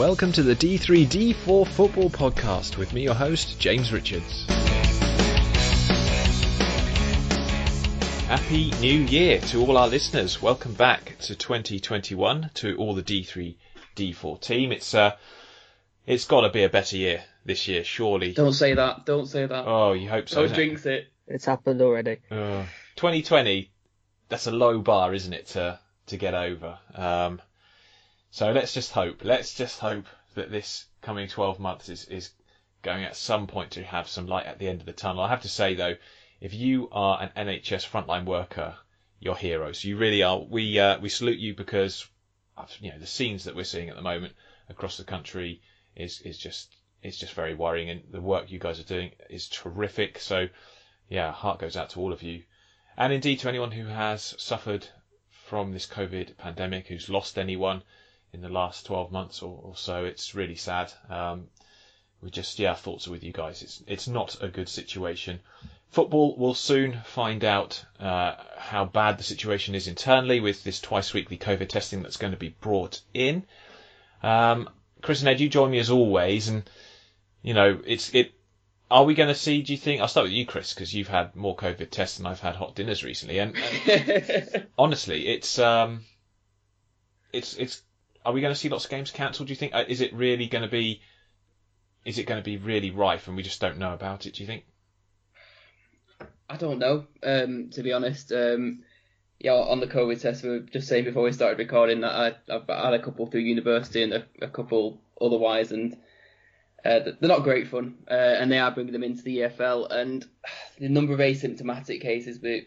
welcome to the D3D4 Football Podcast with me, your host, James Richards. Happy New Year to all our listeners. Welcome back to 2021 to all the D3D4 team. It's got to be a better year this year, surely. Don't say that. Oh, you hope so. Don't jinx it. It's happened already. 2020, that's a low bar, isn't it, to get over? So let's just hope that this coming 12 months is going at some point to have some light at the end of the tunnel. I have to say, though, if you are an NHS frontline worker, you're heroes. You really are. We salute you because the scenes that we're seeing at the moment across the country is just very worrying, and the work you guys are doing is terrific. So, yeah, heart goes out to all of you, and indeed to anyone who has suffered from this COVID pandemic, who's lost anyone in the last 12 months or so. It's really sad. Thoughts are with you guys. It's not a good situation. Football will soon find out how bad the situation is internally with this twice weekly COVID testing that's going to be brought in. Chris and Ed, you join me as always, and are we going to see? Do you think? I'll start with you, Chris, because you've had more COVID tests than I've had hot dinners recently, and honestly, it's. Are we going to see lots of games cancelled? Do you think? Is it really going to be? Is it going to be really rife, and we just don't know about it? Do you think? I don't know. To be honest, on the COVID test, we were just saying before we started recording that I've had a couple through university and a couple otherwise, and they're not great fun. And they are bringing them into the EFL, and the number of asymptomatic cases that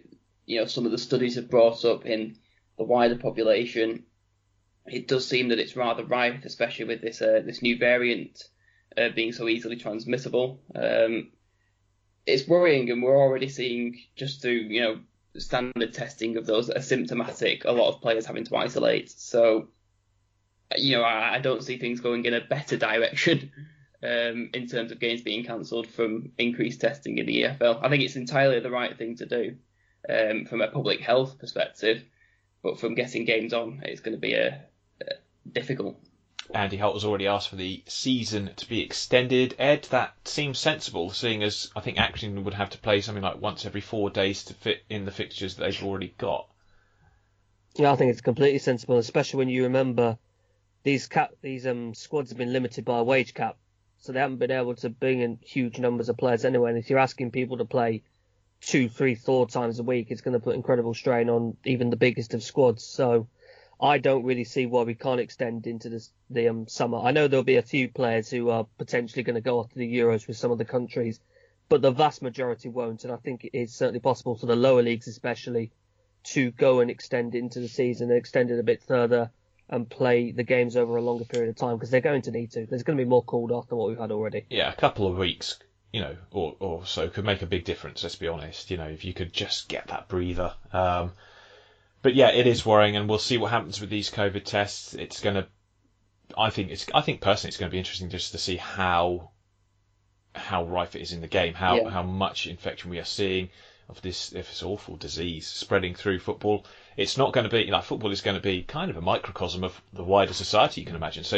some of the studies have brought up in the wider population. It does seem that it's rather rife, especially with this new variant being so easily transmissible. It's worrying, and we're already seeing just through standard testing of those that are symptomatic, a lot of players having to isolate. So I don't see things going in a better direction in terms of games being cancelled from increased testing in the EFL. I think it's entirely the right thing to do from a public health perspective, but from getting games on, it's going to be difficult. Andy Holt has already asked for the season to be extended. Ed, that seems sensible, seeing as I think Accrington would have to play something like once every 4 days to fit in the fixtures that they've already got. Yeah, I think it's completely sensible, especially when you remember these squads have been limited by a wage cap, so they haven't been able to bring in huge numbers of players anyway. And if you're asking people to play 2, 3, 4 times a week, it's going to put incredible strain on even the biggest of squads. So I don't really see why we can't extend into the summer. I know there'll be a few players who are potentially going to go off to the Euros with some of the countries, but the vast majority won't. And I think it is certainly possible for the lower leagues especially to go and extend into the season and extend it a bit further and play the games over a longer period of time, because they're going to need to. There's going to be more called off than what we've had already. Yeah, a couple of weeks, or so could make a big difference, let's be honest. If you could just get that breather. But yeah, it is worrying, and we'll see what happens with these COVID tests. I think personally it's going to be interesting just to see how rife it is in the game, how much infection we are seeing of this awful disease spreading through football. It's not going to be football is going to be kind of a microcosm of the wider society, you can imagine. So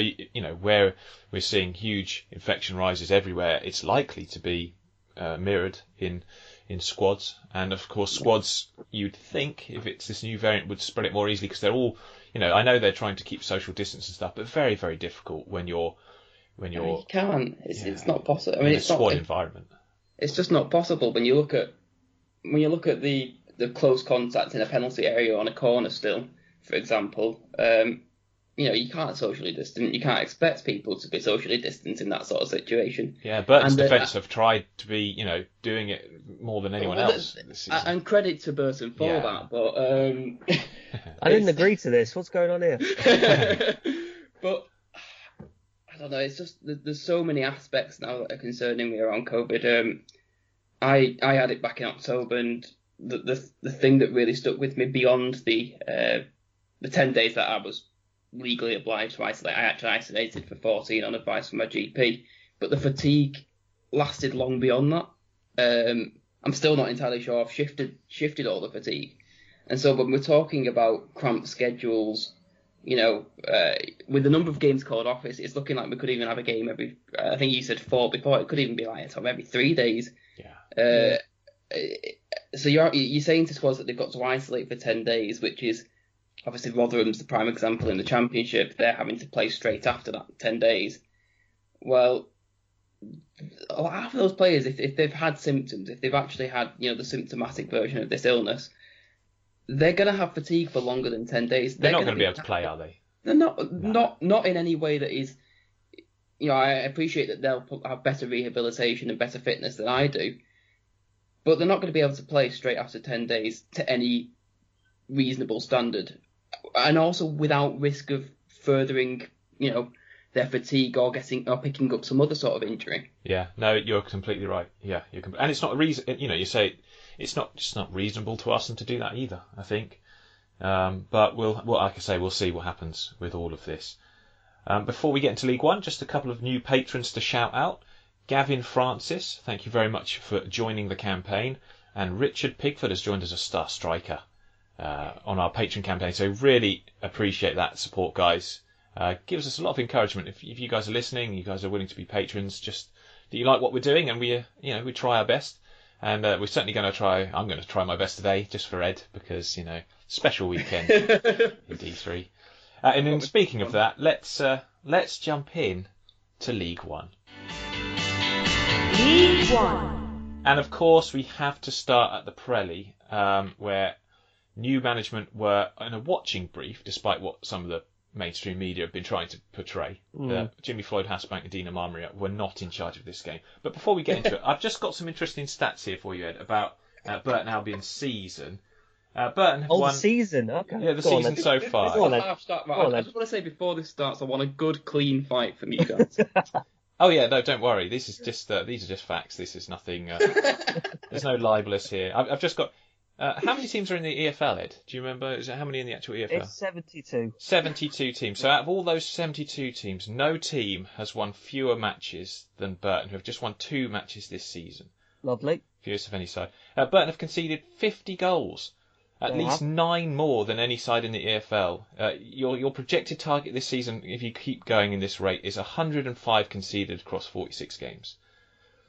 where we're seeing huge infection rises everywhere, it's likely to be mirrored in squads. And of course, squads, you'd think, if it's this new variant, would spread it more easily, because they're all, I know they're trying to keep social distance and stuff, but very, very difficult when you're you can't. It's not possible. I mean, it's squad not environment. It's just not possible when you look at the close contact in a penalty area on a corner still, for example. You can't socially distance. You can't expect people to be socially distant in that sort of situation. Yeah, Burton's defence have tried to be, doing it more than anyone else this season. And credit to Burton for that, but I didn't agree to this. What's going on here? But I don't know. It's just there's so many aspects now that are concerning me around COVID. I had it back in October, and the thing that really stuck with me beyond the 10 days that I was legally obliged to isolate. I actually isolated for 14 on advice from my GP, but the fatigue lasted long beyond that. I'm still not entirely sure I've shifted all the fatigue. And so when we're talking about cramped schedules, with the number of games called off, it's looking like we could even have a game every. I think you said 4 before. It could even be like every 3 days. Yeah. So you're saying to squads that they've got to isolate for 10 days, which is obviously Rotherham's the prime example in the Championship. They're having to play straight after that 10 days. Well, half of those players, if they've had symptoms, if they've actually had the symptomatic version of this illness, they're going to have fatigue for longer than 10 days. They're not going to be able to play, are they? They're not in any way that is. I appreciate that they'll have better rehabilitation and better fitness than I do, but they're not going to be able to play straight after 10 days to any reasonable standard, and also without risk of furthering, their fatigue or picking up some other sort of injury. Yeah, no, you're completely right. Yeah, and it's not a reason. You say it's not reasonable to ask them to do that either, I think. But like I say, we'll see what happens with all of this. Before we get into League One, just a couple of new patrons to shout out. Gavin Francis, thank you very much for joining the campaign. And Richard Pigford has joined as a star striker on our Patron campaign. So really appreciate that support, guys. Gives us a lot of encouragement. If you guys are listening, you guys are willing to be patrons, just that you like what we're doing, and we try our best. And we're certainly going to try. I'm going to try my best today, just for Ed, because special weekend in D3. And then speaking of that, let's jump in to League One. League One. And of course, we have to start at the Prelly, where new management were in a watching brief, despite what some of the mainstream media have been trying to portray. Jimmy Floyd Hasselbank and Dina Marmria were not in charge of this game. But before we get into it, I've just got some interesting stats here for you, Ed, about Burton Albion's season. Burton have won... the season? Okay. Yeah, the season so far. I just want to say before this starts, I want a good, clean fight from you guys. Oh yeah, no, don't worry. This is just these are just facts. This is nothing. There's no libelous here. I've just got. How many teams are in the EFL, Ed? Do you remember? How many in the actual EFL? It's 72. 72 teams. So out of all those 72 teams, no team has won fewer matches than Burton, who have just won 2 matches this season. Lovely. Fewest of any side. Burton have conceded 50 goals. At least 9 more than any side in the EFL. Your projected target this season, if you keep going in this rate, is 105 conceded across 46 games.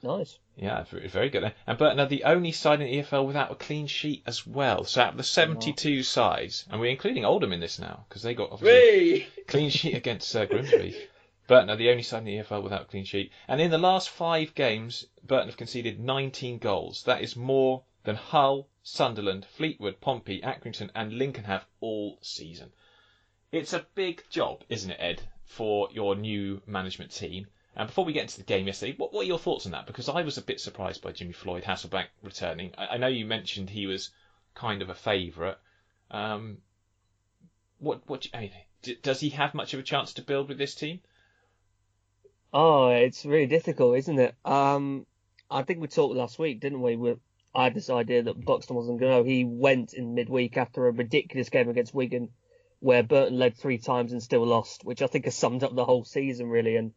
Nice. Yeah, very good. And Burton are the only side in the EFL without a clean sheet as well. So out of the 72 sides, and we're including Oldham in this now, because they got obviously clean sheet against Grimsby. Burton are the only side in the EFL without a clean sheet. And in the last 5 games, Burton have conceded 19 goals. That is more than Hull, Sunderland, Fleetwood, Pompey, Accrington and Lincoln have all season. It's a big job, isn't it, Ed, for your new management team? And before we get into the game yesterday, what are your thoughts on that? Because I was a bit surprised by Jimmy Floyd Hasselbank returning. I know you mentioned he was kind of a favourite. Does he have much of a chance to build with this team? Oh, it's really difficult, isn't it? I think we talked last week, didn't we? I had this idea that Buxton wasn't going to go. He went in midweek after a ridiculous game against Wigan, where Burton led 3 times and still lost, which I think has summed up the whole season, really. And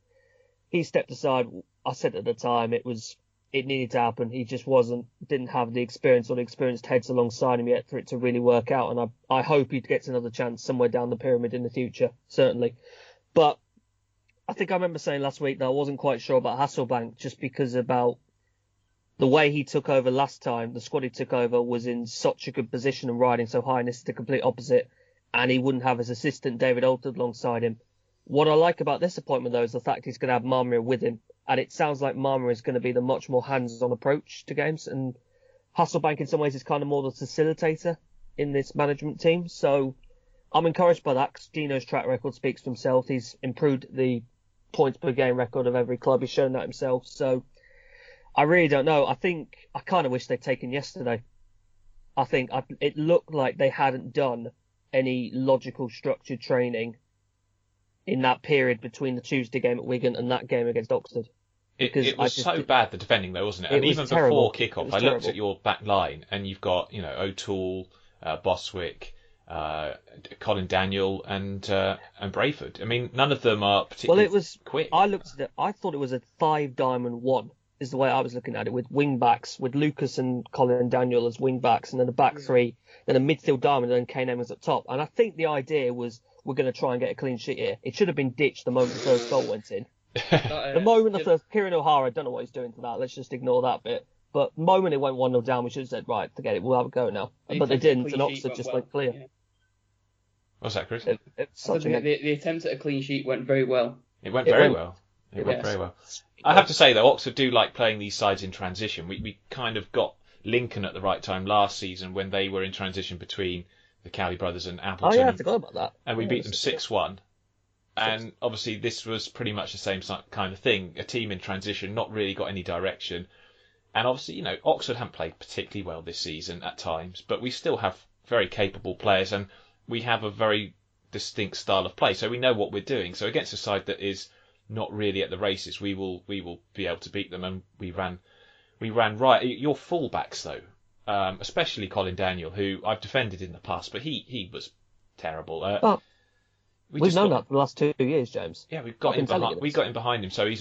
he stepped aside. I said at the time it needed to happen. He just didn't have the experience or the experienced heads alongside him yet for it to really work out. And I hope he gets another chance somewhere down the pyramid in the future, certainly. But I think I remember saying last week that I wasn't quite sure about Hasselbank just because about the way he took over last time. The squad he took over was in such a good position and riding so high, and this is the complete opposite. And he wouldn't have his assistant David Alford alongside him. What I like about this appointment, though, is the fact he's going to have Marmira with him. And it sounds like Marmira is going to be the much more hands-on approach to games. And Hasselbank, in some ways, is kind of more the facilitator in this management team. So I'm encouraged by that because Gino's track record speaks for himself. He's improved the points per game record of every club. He's shown that himself. So I really don't know. I kind of wish they'd taken yesterday. It looked like they hadn't done any logical structured training in that period between the Tuesday game at Wigan and that game against Oxford. It was so bad, the defending, though, wasn't it? And even before kick-off, I looked at your back line, and you've got, O'Toole, Boswick, Colin Daniel, and Brayford. I mean, none of them are particularly quick. I looked at it, I thought it was a 5-diamond 1. is the way I was looking at it, with wing backs, with Lucas and Colin Daniel as wing backs, and then a back three, then a midfield diamond, and then Kane Evans up top. And I think the idea was we're going to try and get a clean sheet here. It should have been ditched the moment the first goal went in. The moment the first, Kieran O'Hara, I don't know what he's doing to that. Let's just ignore that bit. But the moment it went 1-0 down, we should have said, right, forget it, we'll have a go now. But they didn't, and Oxford just went clear. Yeah. What's that, Chris? The attempt at a clean sheet went very well. It went very well. It went very well. I have to say, though, Oxford do like playing these sides in transition. We kind of got Lincoln at the right time last season when they were in transition between the Cowley brothers and Appleton. Oh, yeah, I forgot about that. And we beat them 6-1. And obviously this was pretty much the same kind of thing. A team in transition, not really got any direction. And obviously, Oxford haven't played particularly well this season at times, but we still have very capable players and we have a very distinct style of play. So we know what we're doing. So against a side that is not really at the races, we will be able to beat them. And we ran right. Your fullbacks, though, especially Colin Daniel, who I've defended in the past, but he was terrible. We've known that for the last 2 years, James. Yeah, we got him behind him. So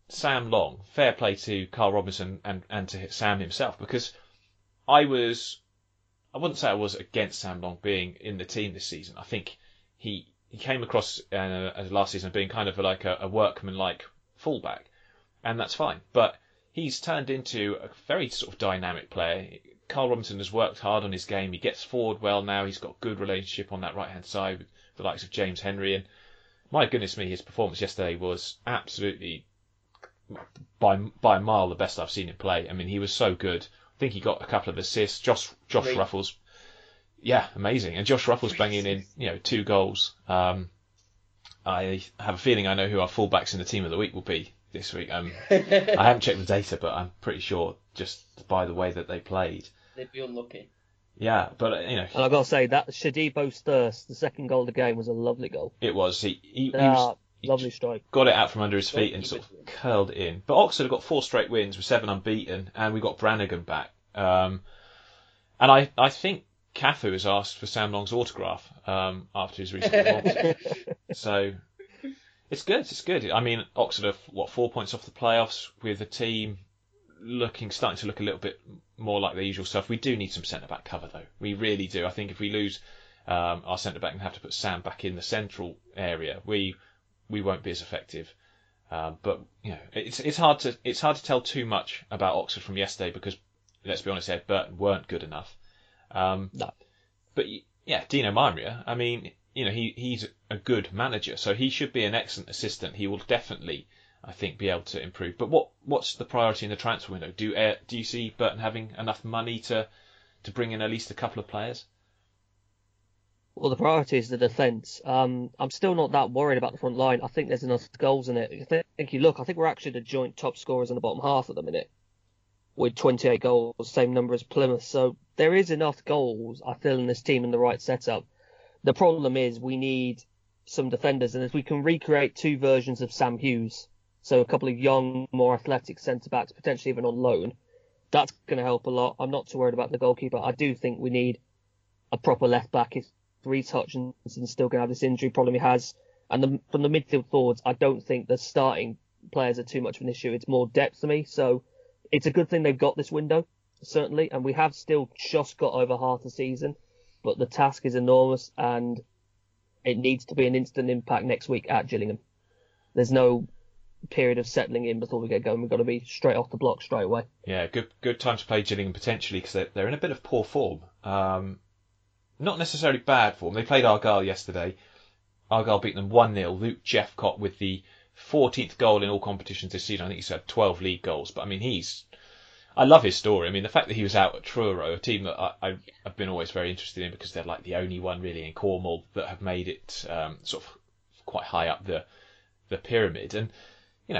Sam Long, fair play to Carl Robinson and to Sam himself, because I wouldn't say I was against Sam Long being in the team this season. I think he came across as last season being kind of like a workman-like fullback, and that's fine. But he's turned into a very sort of dynamic player. Carl Robinson has worked hard on his game. He gets forward well now. He's got a good relationship on that right-hand side with the likes of James Henry. And my goodness me, his performance yesterday was absolutely, by a mile, the best I've seen him play. I mean, he was so good. I think he got a couple of assists. Josh Ruffles, yeah, amazing. And Josh Ruffles banging in, 2 goals. I have a feeling I know who our fullbacks in the team of the week will be this week. I haven't checked the data, but I'm pretty sure just by the way that they played. They'd be unlucky. Yeah, but And I've got to say that Shadibo's thirst, the second goal of the game, was a lovely goal. It was. He lovely strike. Got it out from under his feet and sort of curled it in. But Oxford have got 4 straight wins with 7 unbeaten, and we got Brannigan back. And I think Cafu has asked for Sam Long's autograph after his recent performance. So it's good. It's good. I mean, Oxford are 4 points off the playoffs with a team starting to look a little bit more like the usual stuff. We do need some centre-back cover, though. We really do. I think if we lose our centre-back and have to put Sam back in the central area, we won't be as effective. But it's hard to tell too much about Oxford from yesterday because, let's be honest, Burton weren't good enough. No. But yeah, Dino Maamria, I mean, he's a good manager, so he should be an excellent assistant. He will definitely, I think, be able to improve. But what's the priority in the transfer window? Do you see Burton having enough money to bring in at least a couple of players? Well, the priority is the defence. I'm still not that worried about the front line. I think there's enough goals in it. I think we're actually the joint top scorers in the bottom half at the minute, with 28 goals, same number as Plymouth. So there is enough goals, I feel, in this team in the right setup. The problem is we need some defenders, and if we can recreate 2 versions of Sam Hughes, so a couple of young, more athletic centre-backs, potentially even on loan, that's going to help a lot. I'm not too worried about the goalkeeper. I do think we need a proper left-back if Reece Hutchinson's still going to have this injury problem he has. And from the midfield forwards, I don't think the starting players are too much of an issue. It's more depth to me. So it's a good thing they've got this window, certainly. And we have still just got over half the season. But the task is enormous, and it needs to be an instant impact next week at Gillingham. There's no period of settling in before we get going. We've got to be straight off the block straight away. Yeah, good time to play Gillingham potentially because they're in a bit of poor form. Not necessarily bad form. They played Argyle yesterday. Argyle beat them 1-0. Luke Jeffcott with the 14th goal in all competitions this season. I think he's had 12 league goals. But I mean, I love his story. I mean, the fact that he was out at Truro, a team that I've been always very interested in because they're like the only one really in Cornwall that have made it sort of quite high up the pyramid. And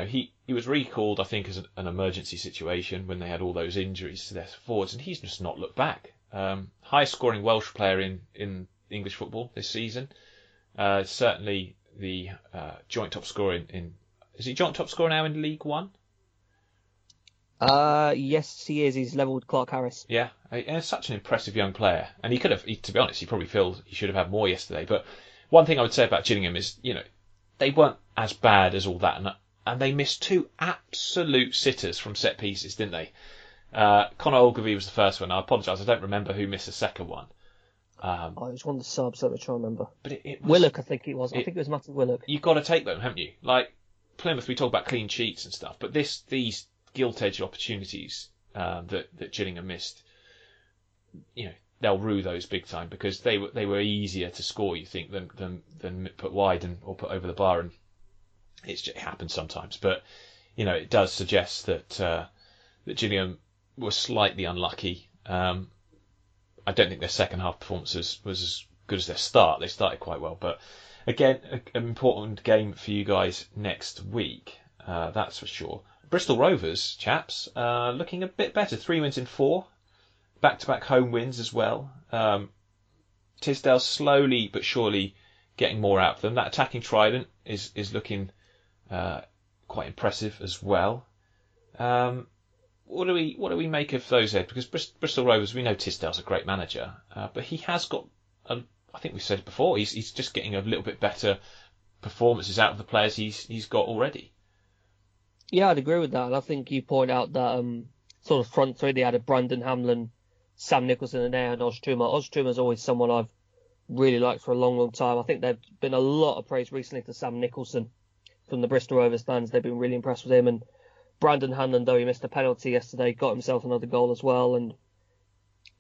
he was recalled, I think, as an emergency situation when they had all those injuries to their forwards, and he's just not looked back. Highest scoring Welsh player in English football this season. Certainly the joint top scorer is he joint top scorer now in League One? Yes, he is. He's level with Clark Harris. Yeah, and such an impressive young player. And to be honest, he probably feels he should have had more yesterday. But one thing I would say about Gillingham is, they weren't as bad as all that. And and they missed two absolute sitters from set pieces, didn't they? Conor Ogilvie was the first one. I apologise, I don't remember who missed the second one. It was one of the subs, I'm trying to remember. But it was, Willock, I think it was. I think it was Matthew Willock. You've got to take them, haven't you? Like Plymouth, we talk about clean sheets and stuff, but these gilt-edged opportunities that Gillingham missed, they'll rue those big time because they were easier to score, you think, than put wide or put over the bar, and it happens sometimes. But it does suggest that Gillingham was slightly unlucky. I don't think their second half performance was as good as their start. They started quite well, but again, an important game for you guys next week. That's for sure. Bristol Rovers, chaps, looking a bit better. 3 wins in 4. Back-to-back home wins as well. Tisdale slowly but surely getting more out of them. That attacking trident is looking quite impressive as well. What do we make of those, Ed? Because Bristol Rovers, we know Tisdale's a great manager, but he has got, I think we've said it before, he's just getting a little bit better performances out of the players he's got already. Yeah, I'd agree with that, and I think you point out that sort of front three, they had a Brandon Hamlin, Sam Nicholson and Aaron Ostruma. Ostruma's always someone I've really liked for a long, long time. I think there's been a lot of praise recently to Sam Nicholson from the Bristol Rovers fans. They've been really impressed with him, and Brandon Hanlon, though he missed a penalty yesterday, got himself another goal as well, and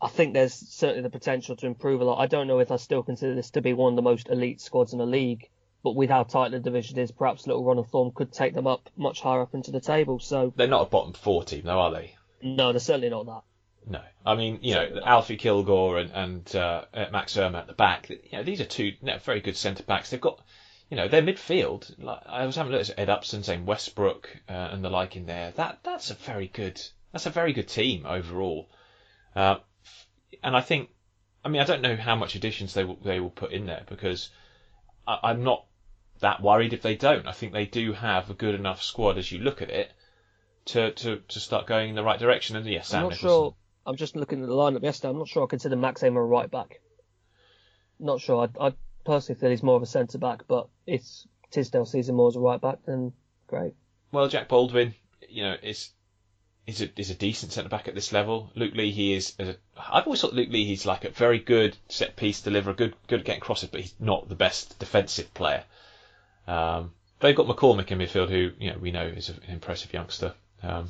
I think there's certainly the potential to improve a lot. I don't know if I still consider this to be one of the most elite squads in the league, but with how tight the division is, perhaps a little run of form could take them up much higher up into the table. So they're not a bottom 4 team, though, are they? No, they're certainly not that. No, I mean, Alfie Kilgore and Max Irma at the back. These are two very good centre backs. They've got, their midfield. Like, I was having a look at Ed Upson saying Westbrook and the like in there. That's a very good team overall. And I think, I don't know how much additions they will put in there because I'm not that worried if they don't. I think they do have a good enough squad as you look at it to start going in the right direction. And yes, Sam Nicholson. Sure. I'm just looking at the lineup yesterday. I'm not sure I consider Max Amer a right back. Not sure. I personally feel he's more of a centre back, but it's Tisdale sees him more as a right back, then great. Well, Jack Baldwin, is a decent centre back at this level. Luke Leahy I've always thought Luke Leahy's like a very good set piece deliverer, good at getting crosses, but he's not the best defensive player. They've got McCormick in midfield, who we know is an impressive youngster. And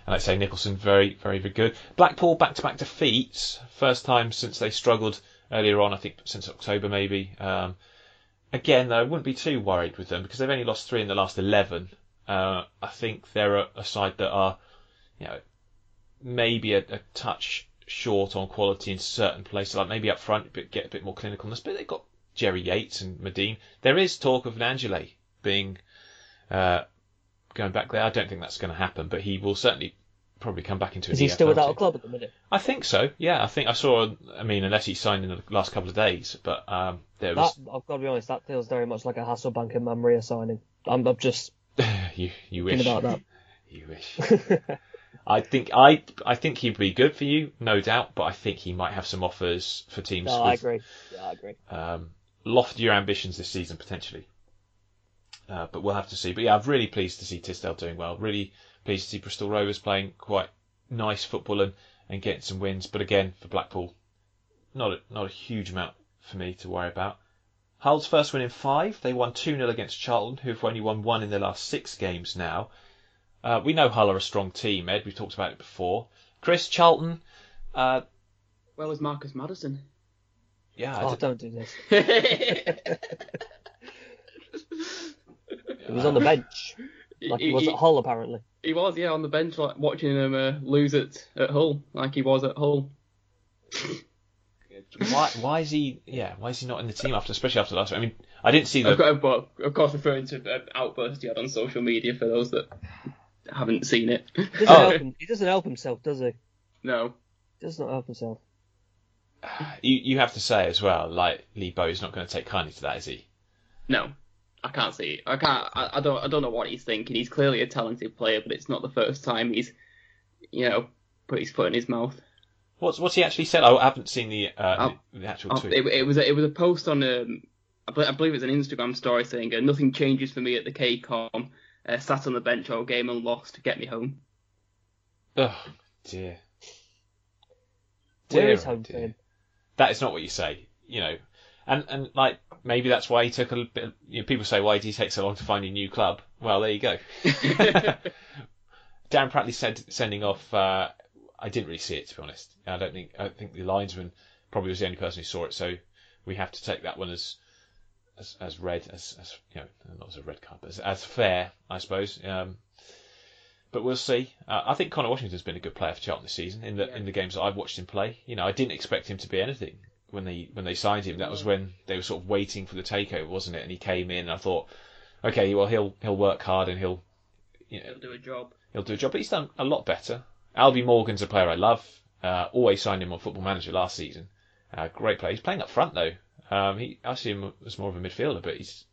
like I say, Nicholson, very, very, very good. Blackpool, back-to-back defeats. First time since they struggled earlier on, I think since October maybe. Again, though, I wouldn't be too worried with them because they've only lost 3 in the last 11. I think they're a side that are, maybe a touch short on quality in certain places, like maybe up front, but get a bit more clinicalness. But they've got Jerry Yates and Medine. There is talk of Angela being going back there. I don't think that's going to happen, but he will certainly probably come back into an EFL. Is he still without a club at the minute? I think so, yeah. I think I saw, unless he signed in the last couple of days, but I've got to be honest, that feels very much like a Hasselbank and Mamria signing. I'm just you wish. About that. You wish. I think he'd be good for you, no doubt, but I think he might have some offers for teams. No, I agree. Yeah, I agree. Loftier ambitions this season, potentially. But we'll have to see. But yeah, I'm really pleased to see Tisdale doing well. Really pleased to see Bristol Rovers playing quite nice football and getting some wins. But again, for Blackpool, not a huge amount for me to worry about. Hull's first win in 5. They won 2-0 against Charlton, who've only won 1 in their last 6 games now. We know Hull are a strong team, Ed. We've talked about it before. Chris, Charlton. Where was Marcus Maddison? Yeah. Don't do this. He was on the bench, like he was at Hull, apparently. He was, yeah, on the bench, like watching him lose at Hull, like he was at Hull. Why is he not in the team especially after last? I didn't see the. Of course, referring to the outburst he had on social media for those that haven't seen it. He doesn't help himself, does he? No, he does not help himself. You have to say as well, like Lee Bowe's not going to take kindly to that, is he? No. I can't see it. I don't know what he's thinking. He's clearly a talented player, but it's not the first time he's, put his foot in his mouth. What's he actually said? I haven't seen the actual tweet. It was a post on I believe it was an Instagram story saying nothing changes for me at the KCOM. sat on the bench all game and lost to get me home. Oh dear. Where Dear, is oh home for dear. him? That is not what you say, and like maybe that's why he took a bit. People say, why did he take so long to find a new club? Well, there you go. Darren Prattley sending off. I didn't really see it, to be honest. I think the linesman probably was the only person who saw it, so we have to take that one as red, as not as a red card, but as fair, I suppose. But we'll see. I think Connor Washington's been a good player for Charlton this season in the games that I've watched him play. I didn't expect him to be anything when they signed him. That was when they were sort of waiting for the takeover, wasn't it? And he came in, and I thought, okay, well he'll work hard and he'll do a job. He'll do a job, but he's done a lot better. Albie Morgan's a player I love. Always signed him on Football Manager last season. Great player. He's playing up front though. I see him as more of a midfielder, but he's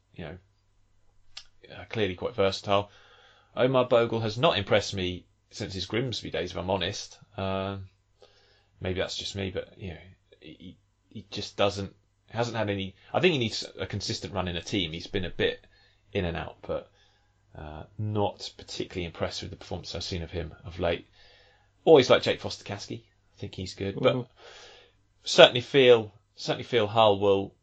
clearly quite versatile. Omar Bogle has not impressed me since his Grimsby days, if I'm honest. Maybe that's just me, but he just hasn't had any. I think he needs a consistent run in a team. He's been a bit in and out, but not particularly impressed with the performance I've seen of him of late. Always like Jake Foster-Caskey. I think he's good, but certainly feel Hull will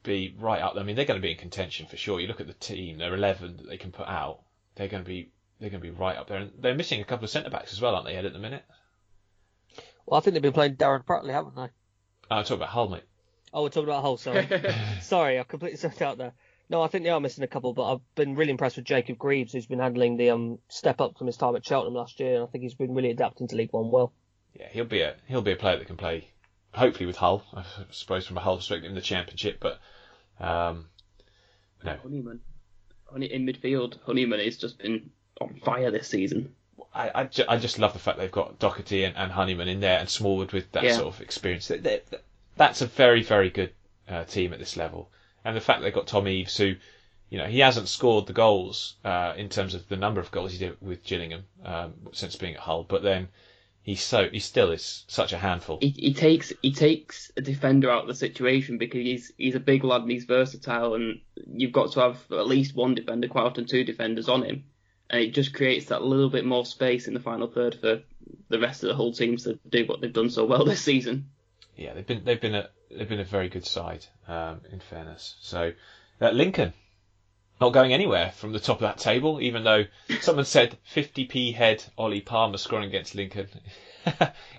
be right up there. I mean, they're going to be in contention for sure. You look at the team; they're 11 that they can put out. They're going to be right up there, and they're missing a couple of centre backs as well, aren't they, Ed, at the minute? Well, I think they've been playing Darren Prattley, haven't they? I'm talking about Hull, mate. Oh, we're talking about Hull. Sorry, sorry, I completely stepped out there. No, I think they are missing a couple, but I've been really impressed with Jacob Greaves, who's been handling the step up from his time at Cheltenham last year, and I think he's been really adapting to League One well. Yeah, he'll be a player that can play, hopefully with Hull, I suppose from a Hull perspective in the Championship, but no. Honeyman in midfield. Honeyman has just been on fire this season. I just love the fact they've got Doherty and Honeyman in there, and Smallwood with that sort of experience. That's a very, very good team at this level. And the fact they've got Tom Eaves, who, he hasn't scored the goals in terms of the number of goals he did with Gillingham since being at Hull, but then he still is such a handful. He takes a defender out of the situation because he's a big lad and he's versatile, and you've got to have at least one defender, quite often two defenders on him, and it just creates that little bit more space in the final third for the rest of the whole team to do what they've done so well this season. Yeah, they've been a very good side, in fairness. So Lincoln not going anywhere from the top of that table, even though someone said 50p head Ollie Palmer scoring against Lincoln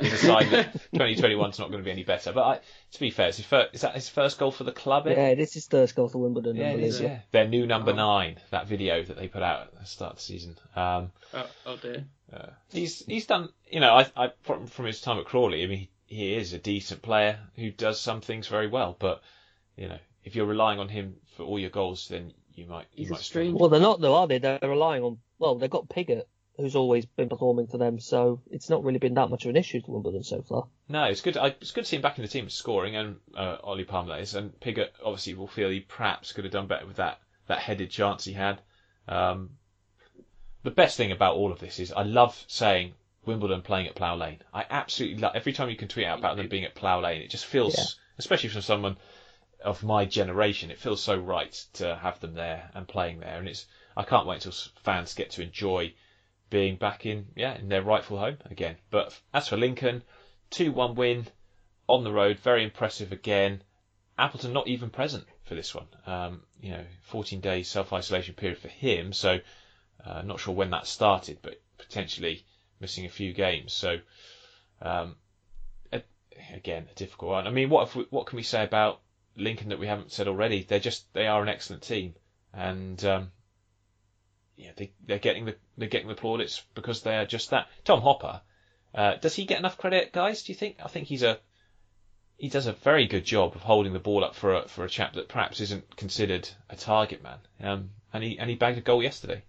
is a sign that 2021's not going to be any better. But to be fair, is that his first goal for the club? Yeah, this is his first goal for Wimbledon. Yeah, it is, yeah. Their new number 9, that video that they put out at the start of the season. Oh dear. He's done, from his time at Crawley, I mean, he is a decent player who does some things very well, but if you're relying on him for all your goals, then you might struggle. Well, they're not though, are they? They're relying on. Well, they've got Piggott, who's always been performing for them, so it's not really been that much of an issue to Wimbledon so far. No, it's good. It's good to see him back in the team scoring, and Ollie Palmer that is, and Piggott obviously will feel he perhaps could have done better with that headed chance he had. The best thing about all of this is I love saying Wimbledon playing at Plough Lane. I absolutely love every time you can tweet out about them being at Plough Lane. It just feels, especially from someone of my generation, it feels so right to have them there and playing there. And I can't wait until fans get to enjoy being back in their rightful home again. But as for Lincoln, 2-1 win on the road, very impressive again. Appleton not even present for this one. 14 days self-isolation period for him, so not sure when that started, but potentially missing a few games. So again, a difficult one. I mean, what can we say about Lincoln that we haven't said already? They are an excellent team, and they're getting the plaudits because they are just that. Tom Hopper, does he get enough credit, guys? Do you think? I think he does a very good job of holding the ball up for a chap that perhaps isn't considered a target man. And he bagged a goal yesterday.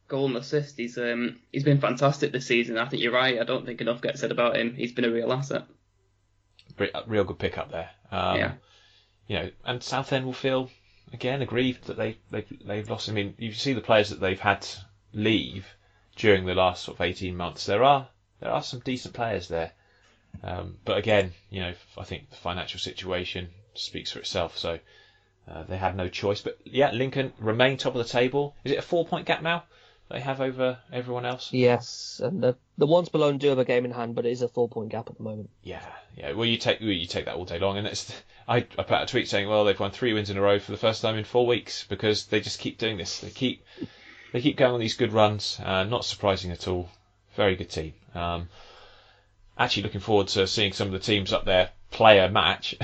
Goal and assist. He's been fantastic this season. I think you're right. I don't think enough gets said about him. He's been a real asset. Real good pick up there. And Southend will feel again aggrieved that they've lost. I mean, you see the players that they've had leave during the last sort of 18 months. There are some decent players there, but again, I think the financial situation speaks for itself. So they had no choice. But yeah, Lincoln remain top of the table. Is it a 4-point gap now they have over everyone else? Yes, and the ones below do have a game in hand, but it is a 4-point gap at the moment. Yeah. Well, you take that all day long, and I put out a tweet saying, well, they've won 3 wins in a row for the first time in 4 weeks because they just keep doing this. They keep going on these good runs. Not surprising at all. Very good team. Actually, looking forward to seeing some of the teams up there play a match.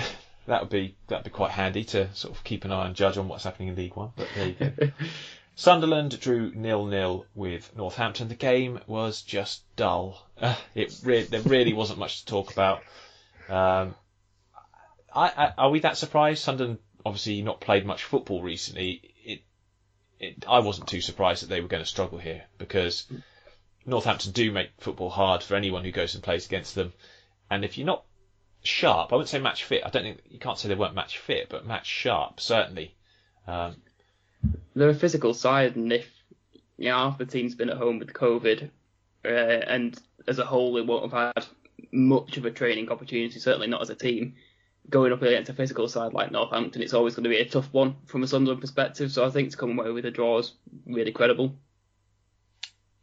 That'd be quite handy to sort of keep an eye and judge on what's happening in League One. But there you go. Sunderland drew 0-0 with Northampton. The game was just dull. There really wasn't much to talk about. Are we that surprised? Sunderland obviously not played much football recently. I wasn't too surprised that they were going to struggle here because Northampton do make football hard for anyone who goes and plays against them. And if you're not sharp, I wouldn't say match fit. I don't think you can't say they weren't match fit, but match sharp certainly. They're a physical side, and if half the team's been at home with COVID, and as a whole they won't have had much of a training opportunity, certainly not as a team, going up against a physical side like Northampton, it's always going to be a tough one from a Sunderland perspective. So I think to come away with a draw is really credible.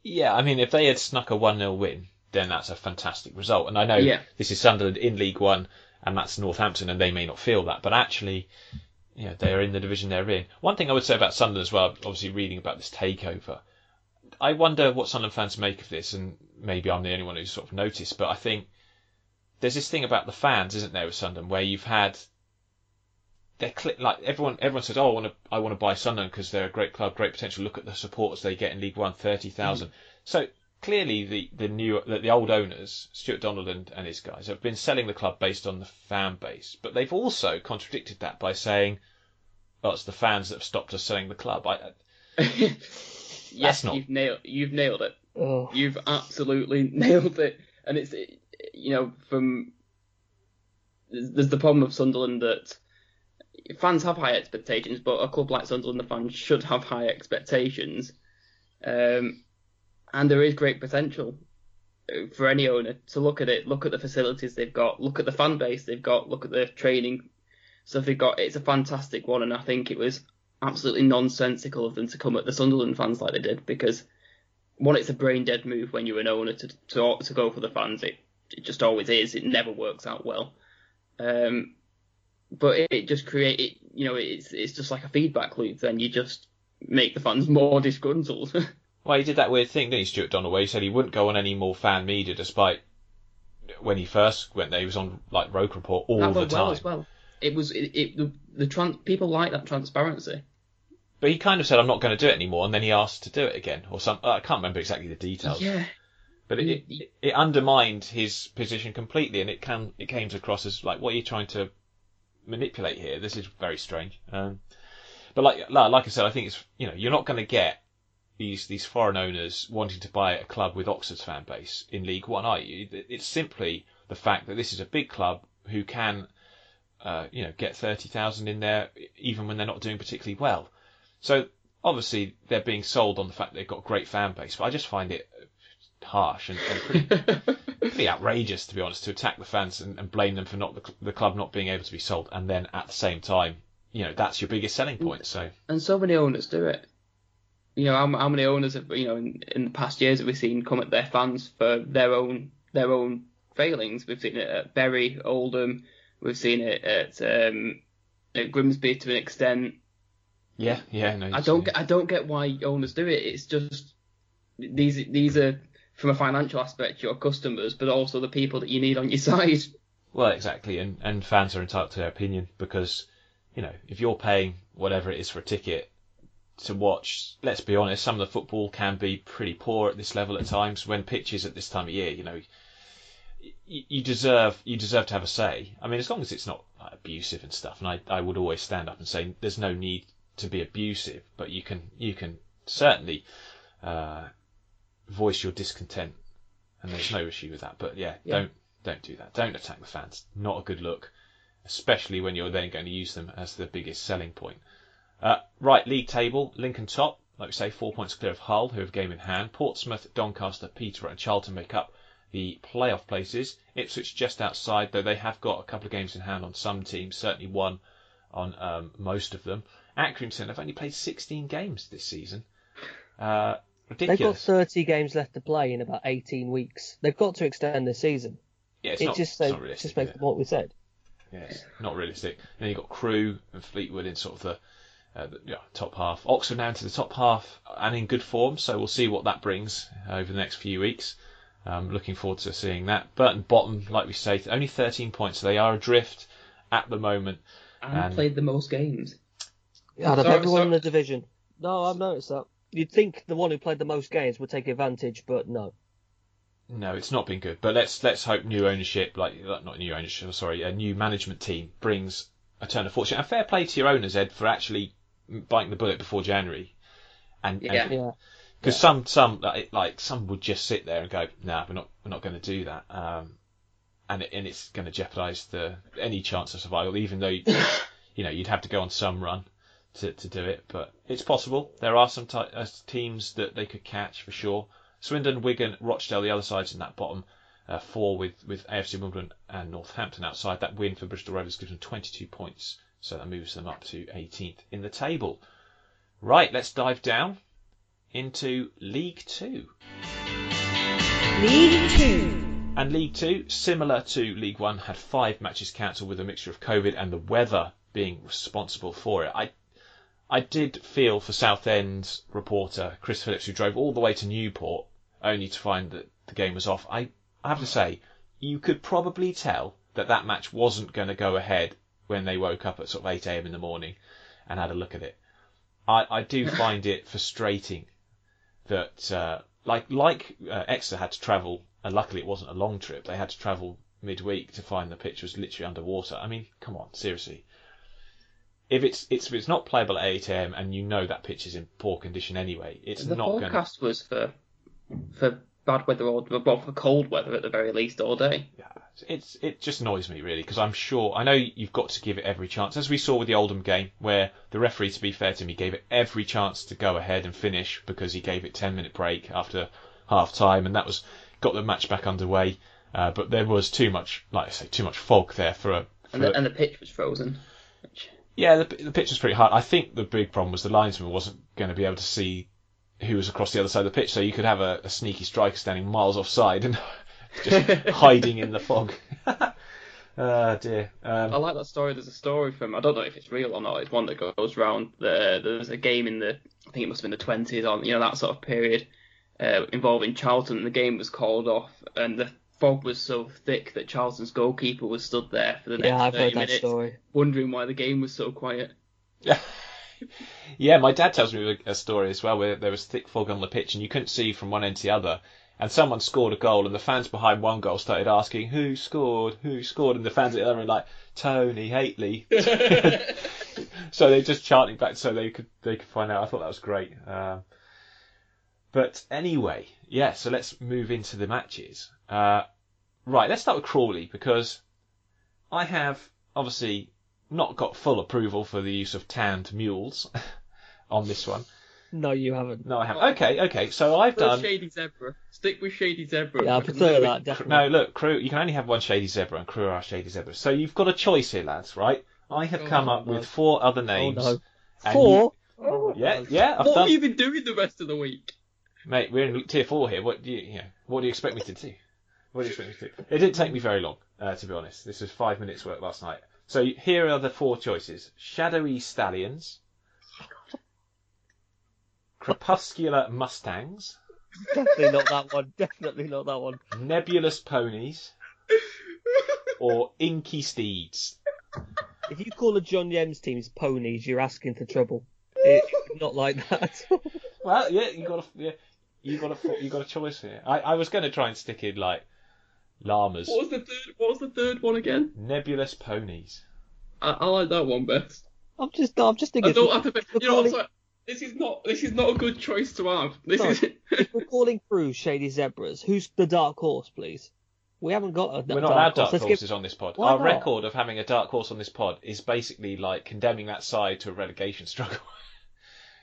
Yeah, I mean, if they had snuck a 1-0 win, then that's a fantastic result. And I know this is Sunderland in League One, and that's Northampton, and they may not feel that, but actually, they're in the division they're in. One thing I would say about Sunderland as well, obviously reading about this takeover, I wonder what Sunderland fans make of this, and maybe I'm the only one who's sort of noticed, but I think there's this thing about the fans, isn't there, with Sunderland, where you've had like everyone says, oh, I want to buy Sunderland because they're a great club, great potential. Look at the supporters they get in League One, 30,000. So clearly the old owners, Stuart Donald and his guys, have been selling the club based on the fan base, but they've also contradicted that by saying, "Oh, it's the fans that have stopped us selling the club." Yes, you've nailed it. Oh. You've absolutely nailed it. And it's there's the problem of Sunderland that fans have high expectations, but a club like Sunderland, the fans should have high expectations. And there is great potential for any owner to look at it, look at the facilities they've got, look at the fan base they've got, look at the training stuff they've got. It's a fantastic one, and I think it was absolutely nonsensical of them to come at the Sunderland fans like they did, because one, it's a brain dead move when you're an owner to go for the fans. It just always is. It never works out well. But it just it's just like a feedback loop. Then you just make the fans more disgruntled. Well, he did that weird thing, didn't he, Stuart Donald, where he said he wouldn't go on any more fan media, despite when he first went there, he was on like Roke Report all the time. Well as well. It was people like that transparency. But he kind of said, "I'm not going to do it anymore," and then he asked to do it again, or something. I can't remember exactly the details. Yeah. But it undermined his position completely, and it came across as like, what are you trying to manipulate here? This is very strange. But like I said, I think it's you're not going to get these foreign owners wanting to buy a club with Oxford's fan base in League One, are you? It's simply the fact that this is a big club who can get 30,000 in there even when they're not doing particularly well. So obviously they're being sold on the fact they've got a great fan base, but I just find it harsh and pretty outrageous, to be honest, to attack the fans and blame them for the club not being able to be sold, and then at the same time, that's your biggest selling point. And so many owners do it. How many owners have in the past years have we seen come at their fans for their own failings? We've seen it at Bury, Oldham. We've seen it at Grimsby to an extent. Yeah. No, I don't get why owners do it. It's just these are, from a financial aspect, your customers, but also the people that you need on your side. Well, exactly, and fans are entitled to their opinion, because if you're paying whatever it is for a ticket to watch, let's be honest, some of the football can be pretty poor at this level at times. When pitches at this time of year, you deserve to have a say. I mean, as long as it's not like abusive and stuff, and I would always stand up and say there's no need to be abusive, but you can certainly voice your discontent, and there's no issue with that. But don't do that. Don't attack the fans. Not a good look, especially when you're then going to use them as the biggest selling point. Right, league table, Lincoln top, like we say, 4 points clear of Hull, who have a game in hand. Portsmouth, Doncaster, Peterborough and Charlton make up the playoff places. Ipswich just outside, though they have got a couple of games in hand on some teams, certainly one on most of them. Accrington have only played 16 games this season. They've got Ridiculous. 30 games left to play in about 18 weeks. They've got to extend the season. Yeah, it's not realistic. Just makes what we said. Yeah, it's not realistic. And then you've got Crewe and Fleetwood in sort of the top half. Oxford now into the top half and in good form, so we'll see what that brings over the next few weeks. Looking forward to seeing that. Burton bottom, like we say, only 13 points. So they are adrift at the moment. And played the most games. Out of everyone in the division. No, I've noticed that. You'd think the one who played the most games would take advantage, but no. No, it's not been good. But let's hope new ownership, a new management team brings a turn of fortune. And fair play to your owners, Ed, for actually biting the bullet before January. Because some would just sit there and go, "Nah, we're not going to do that," and it's going to jeopardise any chance of survival. Even though you'd have to go on some run to do it, but it's possible. There are some teams that they could catch for sure. Swindon, Wigan, Rochdale, the other sides in that bottom four with AFC Wimbledon and Northampton outside. That win for Bristol Rovers gives them 22 points, so that moves them up to 18th in the table. Right, let's dive down into League Two. League Two. And League Two, similar to League One, had 5 matches cancelled with a mixture of COVID and the weather being responsible for it. I did feel for Southend's reporter, Chris Phillips, who drove all the way to Newport only to find that the game was off. I have to say, you could probably tell that match wasn't going to go ahead when they woke up at sort of 8 a.m. in the morning and had a look at it. I do find it frustrating that, Exeter had to travel, and luckily it wasn't a long trip, they had to travel midweek to find the pitch was literally underwater. I mean, come on, seriously. If it's not playable at 8 a.m. and you know that pitch is in poor condition anyway, it's not going to... The forecast was for bad weather, or for cold weather at the very least, all day. Yeah, it just annoys me, really, because I know you've got to give it every chance, as we saw with the Oldham game, where the referee, to be fair to him, he gave it every chance to go ahead and finish because he gave it 10-minute break after half-time, and that got the match back underway. But there was too much fog there and the pitch was frozen. Yeah, the pitch was pretty hard. I think the big problem was the linesman wasn't going to be able to see who was across the other side of the pitch, so you could have a sneaky striker standing miles offside and just hiding in the fog. Oh, dear. I like that story. There's a story from, I don't know if it's real or not, it's one that goes round. There's a game in I think it must have been the 20s, on that sort of period, involving Charlton, and the game was called off, and the fog was so thick that Charlton's goalkeeper was stood there for the next 30 minutes, story. Wondering why the game was so quiet. Yeah, my dad tells me a story as well where there was thick fog on the pitch and you couldn't see from one end to the other, and someone scored a goal and the fans behind one goal started asking who scored, and the fans at the other were like, Tony Hateley. So they're just chanting back so they could find out. I thought that was great. But anyway, yeah, so let's move into the matches. Right, let's start with Crawley, because I have obviously not got full approval for the use of tanned mules on this one. No, you haven't. No, I haven't. Okay, so I've done... Shady Zebra. Stick with Shady Zebra. Yeah, I prefer that, definitely. No, look, Crew, you can only have one Shady Zebra, and Crew are Shady Zebras. So you've got a choice here, lads, right? I have come up with 4 other names. Oh, no. 4? Yeah. What have you been doing the rest of the week? Mate, we're in tier 4 here. What do you expect me to do? It didn't take me very long, to be honest. This was 5 minutes work last night. So here are the 4 choices: Shadowy Stallions, Crepuscular Mustangs, Definitely not that one. Nebulous Ponies, or Inky Steeds. If you call a John Yems team's ponies, you're asking for trouble. It's not like that. Well, yeah, you got a choice here. I was going to try and stick in like llamas. What was the third one again? Nebulous Ponies. I like that one best. I'm just thinking. I don't have to. This is not a good choice to have. If we're calling through Shady Zebras, who's the dark horse, please? We haven't got a We're not allowed dark horses on this pod. Why Our not? record of having a dark horse on this pod is basically like condemning that side to a relegation struggle.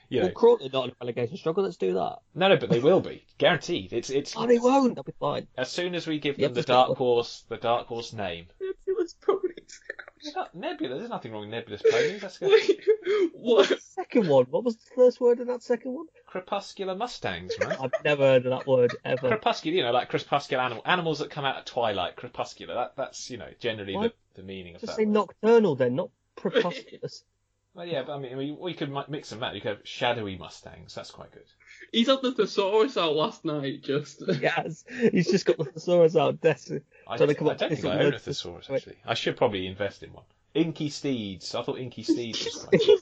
Well, Crawley not in a relegation struggle. Let's do that. No, but they will be guaranteed. It's. Oh, they won't. They'll be fine. As soon as we give them the dark horse name. Nebulous Ponies. Nebula. There's nothing wrong with nebulous ponies. That's good. Wait, What was what? the second one? What was the first word in that second one? Crepuscular Mustangs, man. I've never heard of that word ever. Crepuscular, like crepuscular animals that come out at twilight. Crepuscular. That's generally Why? the meaning of Just that say word. nocturnal then, not crepusculous. Well, yeah, but I mean, we could mix and match. You could have shadowy Mustangs. That's quite good. He's had the thesaurus out last night, just. Yes, he's just got the thesaurus out, desperate. I Trying to don't come up think with I some own a words. thesaurus, actually. I should probably invest in one. Inky Steeds. I thought Inky Steeds was quite good.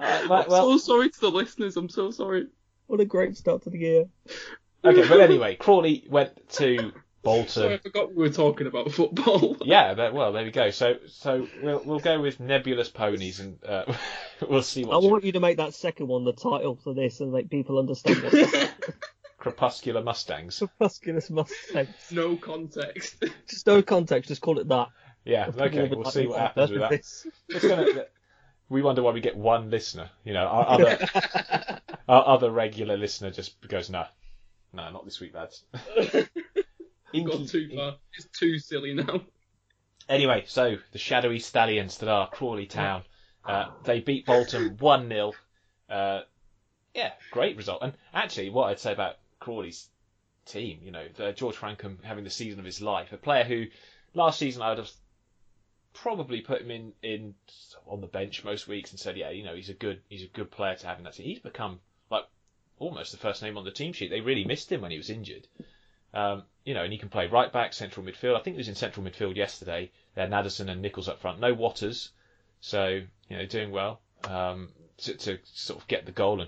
I'm so sorry to the listeners. I'm so sorry. What a great start to the year. Okay, but anyway, Crawley went to Bolton. Sorry, I forgot we were talking about football. Yeah, well, there we go. So we'll go with nebulous ponies, and we'll see I what. want you to make that second one the title for this and make people understand what it is. Crepuscular Mustangs. Crepusculous Mustangs. No context. Just no context, just call it that. Yeah, People okay, will be we'll like, see what "I've happens heard with of that. this." It's we wonder why we get one listener. Our other regular listener just goes, no, not this week, lads. Got too far. It's too silly now. Anyway, so the shadowy stallions that are Crawley Town, they beat Bolton 1-0. Great result. And actually, what I'd say about Crawley's team, George Frankham having the season of his life, a player who last season I would have probably put him in on the bench most weeks and said, he's a good player to have in that team. He's become like almost the first name on the team sheet. They really missed him when he was injured. And he can play right back, central midfield. I think he was in central midfield yesterday. They had Naderson and Nichols up front. No Waters, so doing well to sort of get the goal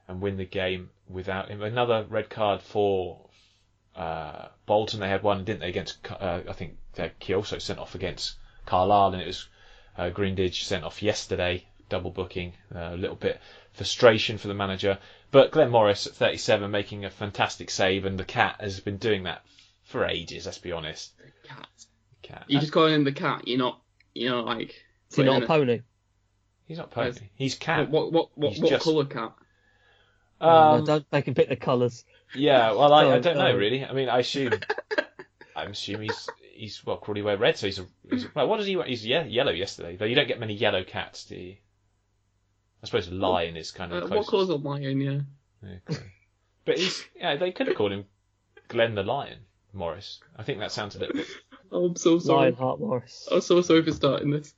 and win the game without him. Another red card for Bolton. They had one, didn't they, against I think Kyoso sent off against Carlisle, and it was Grindage sent off yesterday, double booking. A little bit frustration for the manager. But Glenn Morris at 37 making a fantastic save, and the cat has been doing that for ages, let's be honest. Cat. You're just calling him the cat, you're not like... Is he not a pony? He's not pony. He's cat. What just... colour cat? No, don't make him pick the colours. Yeah, well, I don't know really. I mean, I'm assuming he's Crawley wear red, so he's well, what does he wear? He's yellow yesterday, though you don't get many yellow cats, do you? I suppose a lion is kind of what colour's a lion, yeah, but they could have called him Glenn the Lion, Morris. I think that sounds a little bit... Oh, I'm so sorry. Lionheart Morris. I'm so sorry for starting this.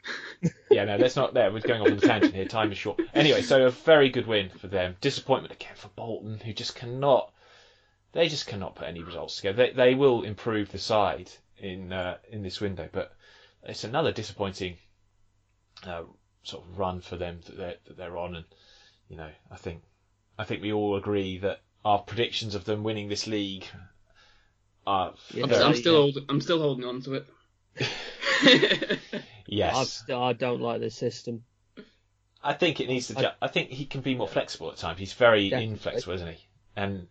Yeah, no, let's not there. We're going off on the tangent here. Time is short. Anyway, so a very good win for them. Disappointment again for Bolton, who just cannot put any results together. They will improve the side in this window, but it's another disappointing sort of run for them that they're on, and I think we all agree that our predictions of them winning this league are. I'm still holding on to it. Yes, I don't like this system. I think it needs to. I think he can be more flexible at times. He's very inflexible, isn't he? And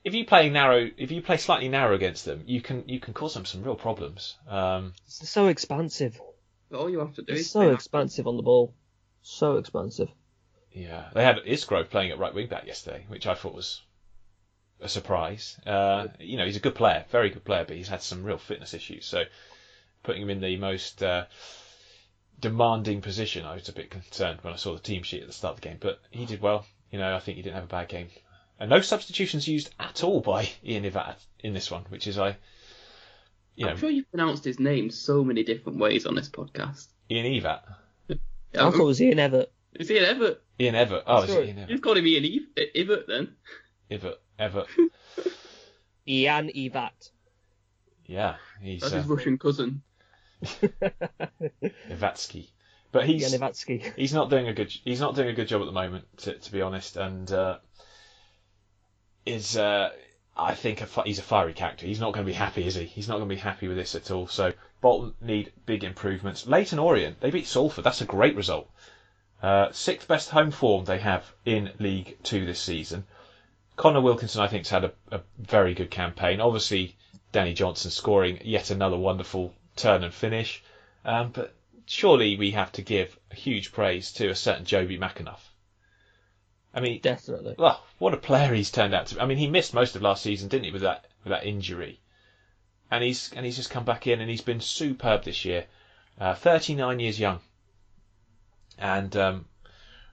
if you play slightly narrow against them, you can cause them some real problems. It's so expansive. All you have to do is so expansive on the ball. So expansive. Yeah, they had Isgrove playing at right wing back yesterday, which I thought was a surprise. He's a good player, very good player, but he's had some real fitness issues. So putting him in the most demanding position, I was a bit concerned when I saw the team sheet at the start of the game. But he did well. I think he didn't have a bad game. And no substitutions used at all by Ian Ivat in this one, which is I'm sure you've pronounced his name so many different ways on this podcast. Ian Ivat. I thought it was Ian Everett. Is Ian Everett? Ian Everett. Oh, is it Ian Everett? You've called him Ian Everett then. Everett. Ian Ivat. Yeah, he's that's his Russian cousin. Ivatsky. But he's Ian Ivatsky. He's not doing a good job at the moment, to be honest, and I think he's a fiery character. He's not going to be happy, is he? He's not going to be happy with this at all. So Bolton need big improvements. Leyton Orient, they beat Salford. That's a great result. Sixth best home form they have in League 2 this season. Connor Wilkinson, I think, has had a very good campaign. Obviously, Danny Johnson scoring yet another wonderful turn and finish. But surely we have to give huge praise to a certain Joby McAnuff. I mean, definitely. Well, what a player he's turned out to be. I mean, he missed most of last season, didn't he, with that injury? and he's just come back in and he's been superb this year. 39 years young, and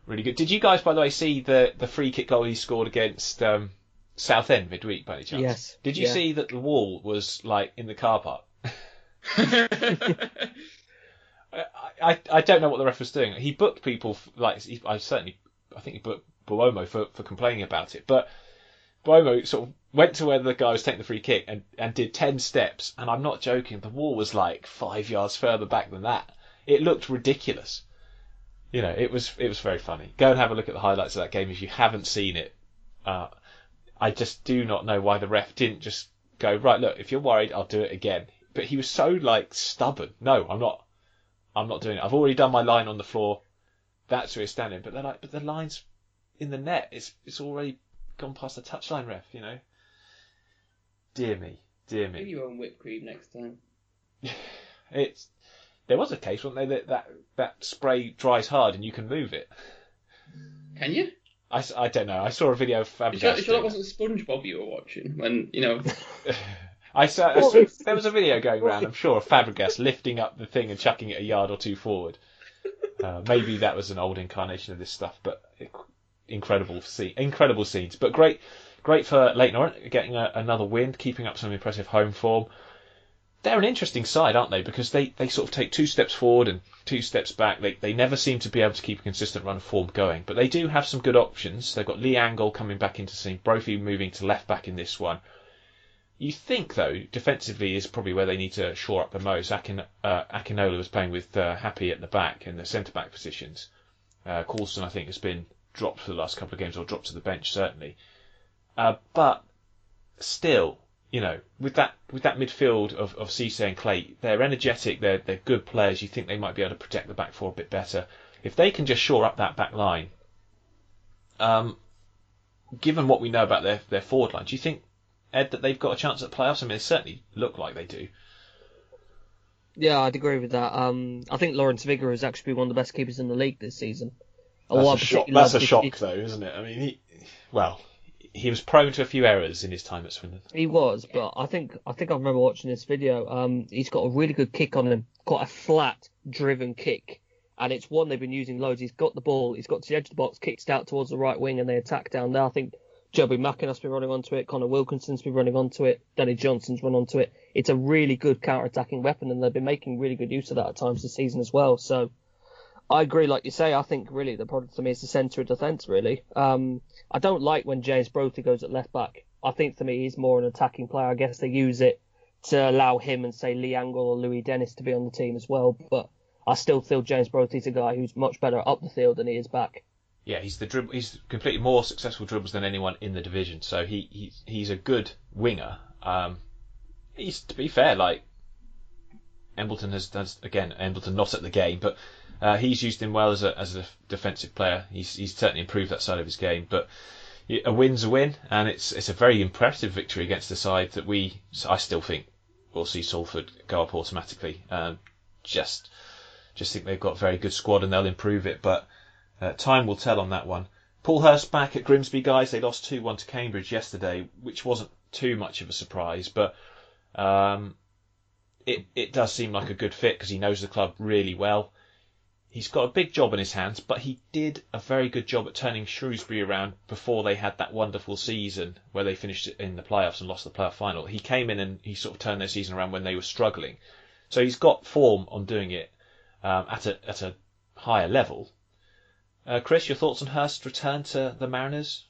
really good. Did you guys, by the way, see the free kick goal he scored against Southend midweek by any chance? Yes. Did you see that the wall was like in the car park? I don't know what the ref was doing. He booked people I think he booked Buomo for complaining about it, but Buomo sort of went to where the guy was taking the free kick and did 10 steps, and I'm not joking, the wall was like 5 yards further back than that. It looked ridiculous. You know, it was very funny. Go and have a look at the highlights of that game if you haven't seen it. I just do not know why the ref didn't just go, right, look, if you're worried, I'll do it again. But he was so like stubborn. No, I'm not doing it. I've already done my line on the floor. That's where it's standing. But they're like, but the line's in the net. It's already gone past the touchline, ref, you know. Dear me. Do your own whipped cream next time. There was a case, wasn't there, that spray dries hard and you can move it. Can you? I don't know. I saw a video of Fabregas. You sure that wasn't SpongeBob you were watching when, you know? I saw there was a video going around, I'm sure, of Fabregas lifting up the thing and chucking it a yard or two forward. Maybe that was an old incarnation of this stuff, but incredible scenes. But great for Leyton Orient getting another win, keeping up some impressive home form. They're an interesting side, aren't they? Because they sort of take 2 steps forward and 2 steps back. They never seem to be able to keep a consistent run of form going. But they do have some good options. They've got Lee Angle coming back into the scene, Brophy moving to left back in this one. You think, though, defensively is probably where they need to shore up the most. Akinola was playing with Happy at the back in the centre-back positions. Coulson, I think, has been dropped for the last couple of games, or dropped to the bench, certainly. But still, you know, with that midfield of Cisse and Clay, they're energetic, they're good players. You think they might be able to protect the back four a bit better. If they can just shore up that back line, given what we know about their forward line, do you think, Ed, that they've got a chance at playoffs? I mean, they certainly look like they do. Yeah, I'd agree with that. I think Lawrence Vigor has actually been one of the best keepers in the league this season. That's a shock, though, isn't it? I mean, he was prone to a few errors in his time at Swindon. He was, but I think I remember watching this video. He's got a really good kick on him, quite a flat, driven kick, and it's one they've been using loads. He's got the ball, he's got to the edge of the box, kicks out towards the right wing, and they attack down there. I think Joby Mackin's been running onto it, Connor Wilkinson's been running onto it, Danny Johnson's run onto it. It's a really good counter-attacking weapon, and they've been making really good use of that at times this season as well. So I agree, like you say. I think really the product to me is the centre of defence, really. I don't like when James Brophy goes at left back. I think to me he's more an attacking player. I guess they use it to allow him and say Lee Angle or Louis Dennis to be on the team as well. But I still feel James Brophy's a guy who's much better up the field than he is back. Yeah, he's completely more successful dribbles than anyone in the division. So he's a good winger. He's, to be fair, like Embleton Embleton not at the game, but he's used him well as a defensive player. He's certainly improved that side of his game. But a win's a win, and it's a very impressive victory against a side that I still think will see Salford go up automatically. Just think they've got a very good squad and they'll improve it, but time will tell on that one. Paul Hurst back at Grimsby, guys. They lost 2-1 to Cambridge yesterday, which wasn't too much of a surprise, but it does seem like a good fit because he knows the club really well. He's got a big job in his hands, but he did a very good job at turning Shrewsbury around before they had that wonderful season where they finished in the playoffs and lost the playoff final. He came in and he sort of turned their season around when they were struggling. So he's got form on doing it at a higher level. Chris, your thoughts on Hurst's return to the Mariners?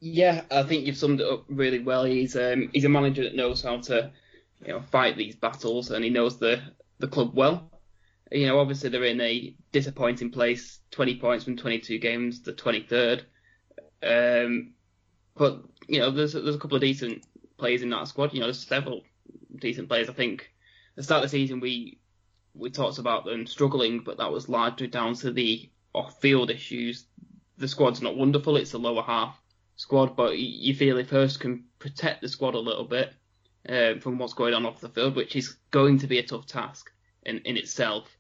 Yeah, I think you've summed it up really well. He's a manager that knows how to, fight these battles, and he knows the club well. Obviously they're in a disappointing place, 20 points from 22 games, the 23rd. But there's a couple of decent players in that squad. There's several decent players. I think at the start of the season we talked about them struggling, but that was largely down to the off-field issues. The squad's not wonderful; it's a lower half squad, but you feel if Hurst can protect the squad a little bit from what's going on off the field, which is going to be a tough task in itself,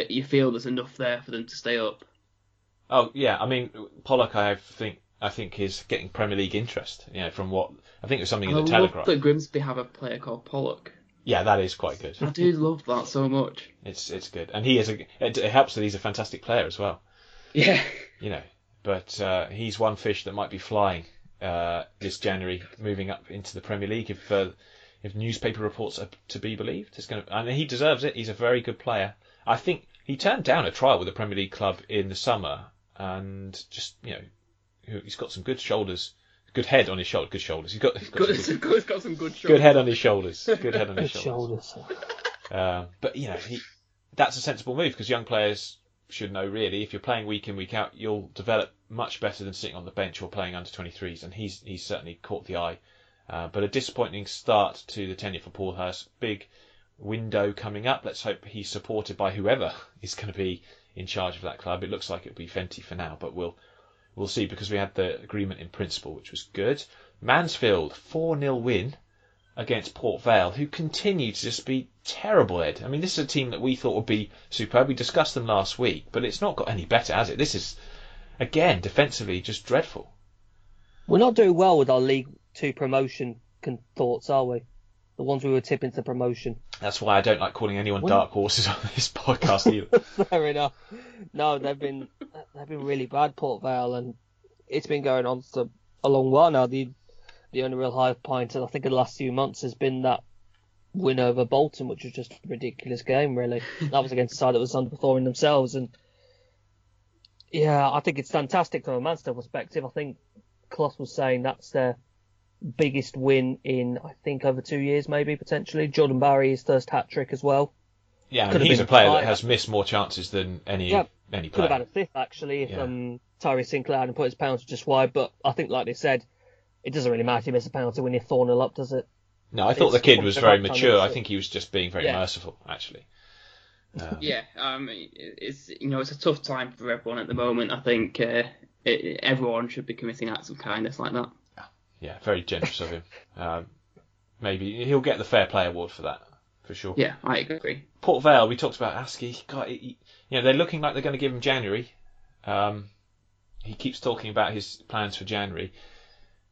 you feel there's enough there for them to stay up. Oh yeah, I mean Pollock, I think I think is getting Premier League interest. From what I think it was something in I the love Telegraph. that Grimsby have a player called Pollock. Yeah, that is quite good. I do love that so much. It's good, and it helps that he's a fantastic player as well. Yeah. But he's one fish that might be flying this January, moving up into the Premier League if newspaper reports are to be believed. And he deserves it. He's a very good player. I think he turned down a trial with a Premier League club in the summer, and just he's got some good shoulders. Good head on his shoulder. Good shoulders. He's got some good shoulders. Good head on his shoulders. Good head on his Good shoulders. shoulders. But that's a sensible move, because young players should know, really, if you're playing week in, week out, you'll develop much better than sitting on the bench or playing under 23s, and he's certainly caught the eye. But a disappointing start to the tenure for Paul Hurst. Big window coming up. Let's hope he's supported by whoever is going to be in charge of that club. It looks like it'll be Fenty for now, but we'll see, because we had the agreement in principle, which was good. Mansfield, 4-0 win against Port Vale, who continue to just be terrible, Ed. I mean, this is a team that we thought would be superb. We discussed them last week, but it's not got any better, has it? This is, again, defensively just dreadful. We're not doing well with our League 2 promotion thoughts, are we? The ones we were tipping to promotion. That's why I don't like calling anyone dark horses on this podcast either. Fair enough. No, they've been really bad, Port Vale, and it's been going on for a long while now. The only real high point, I think, in the last few months has been that win over Bolton, which was just a ridiculous game, really. That was against a side that was underperforming themselves, and yeah, I think it's fantastic from a Mansfield perspective. I think Clough was saying that's their biggest win in, I think, over 2 years, maybe, potentially. Jordan Barry, his first hat-trick as well. Yeah, and he's a player that has missed more chances than any player. Could have had a fifth, actually, if Tyree Sinclair hadn't put his penalty just wide. But I think, like they said, it doesn't really matter if you miss a penalty when you're 4-0 up, does it? No, I thought the kid was very mature. I think he was just being very merciful, actually. It's it's a tough time for everyone at the moment. I think everyone should be committing acts of kindness like that. Yeah, very generous of him. Maybe he'll get the Fair Play Award for that, for sure. Yeah, I agree. Port Vale, we talked about Askey. God, they're looking like they're going to give him January. He keeps talking about his plans for January,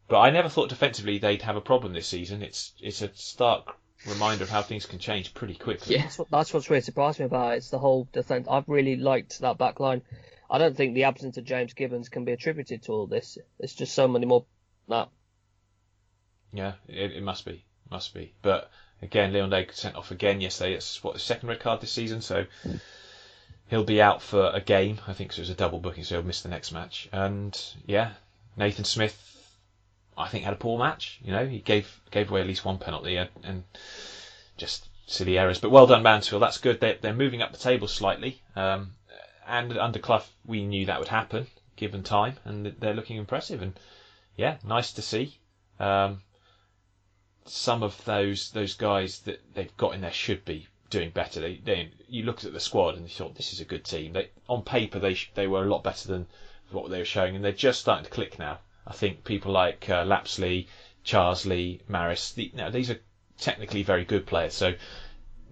but I never thought defensively they'd have a problem this season. It's a stark reminder of how things can change pretty quickly. Yeah, that's what's really surprised me about it. It's the whole defence. I've really liked that back line. I don't think the absence of James Gibbons can be attributed to all this. It's just so many more. Yeah, it must be. But again, Leon Day sent off again yesterday. It's his second red card this season, so he'll be out for a game. I think so. It was a double booking, so he'll miss the next match. And yeah, Nathan Smith, I think, had a poor match. He gave away at least one penalty and just silly errors. But well done, Mansfield. That's good. They're moving up the table slightly. And under Clough, we knew that would happen given time, and they're looking impressive. And yeah, nice to see. Some of those guys that they've got in there should be doing better. You looked at the squad and you thought, this is a good team. On paper they were a lot better than what they were showing, and they're just starting to click now. I think people like Lapsley, Charsley, Maris, these are technically very good players, so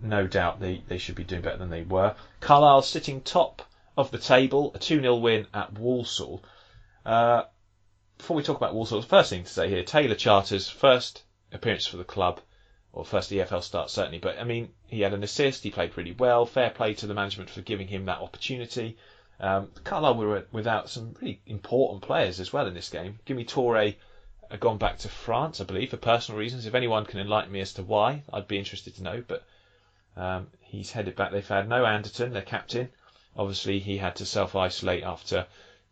no doubt they should be doing better than they were. Carlisle sitting top of the table, a 2-0 win at Walsall. Before we talk about Walsall, the first thing to say here, Taylor Charters, first appearance for the club, or first EFL start certainly, but I mean, he had an assist, he played pretty well, fair play to the management for giving him that opportunity. Carlisle were without some really important players as well in this game. Gimme Toure had gone back to France, I believe, for personal reasons. If anyone can enlighten me as to why, I'd be interested to know, but he's headed back. They've had no Anderton, their captain. Obviously, he had to self-isolate after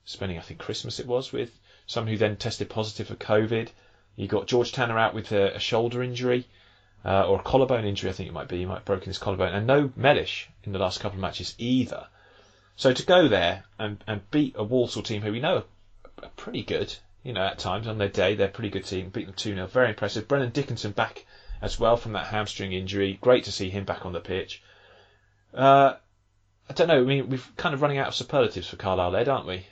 spending, I think, Christmas it was, with someone who then tested positive for COVID. You got George Tanner out with a shoulder injury, or a collarbone injury, I think it might be. He might have broken his collarbone. And no Mellish in the last couple of matches either. So to go there and beat a Walsall team who we know are pretty good, at times on their day, they're a pretty good team, beat them 2-0, very impressive. Brennan Dickinson back as well from that hamstring injury. Great to see him back on the pitch. I don't know, I mean, we're kind of running out of superlatives for Carlisle, Ed, aren't we?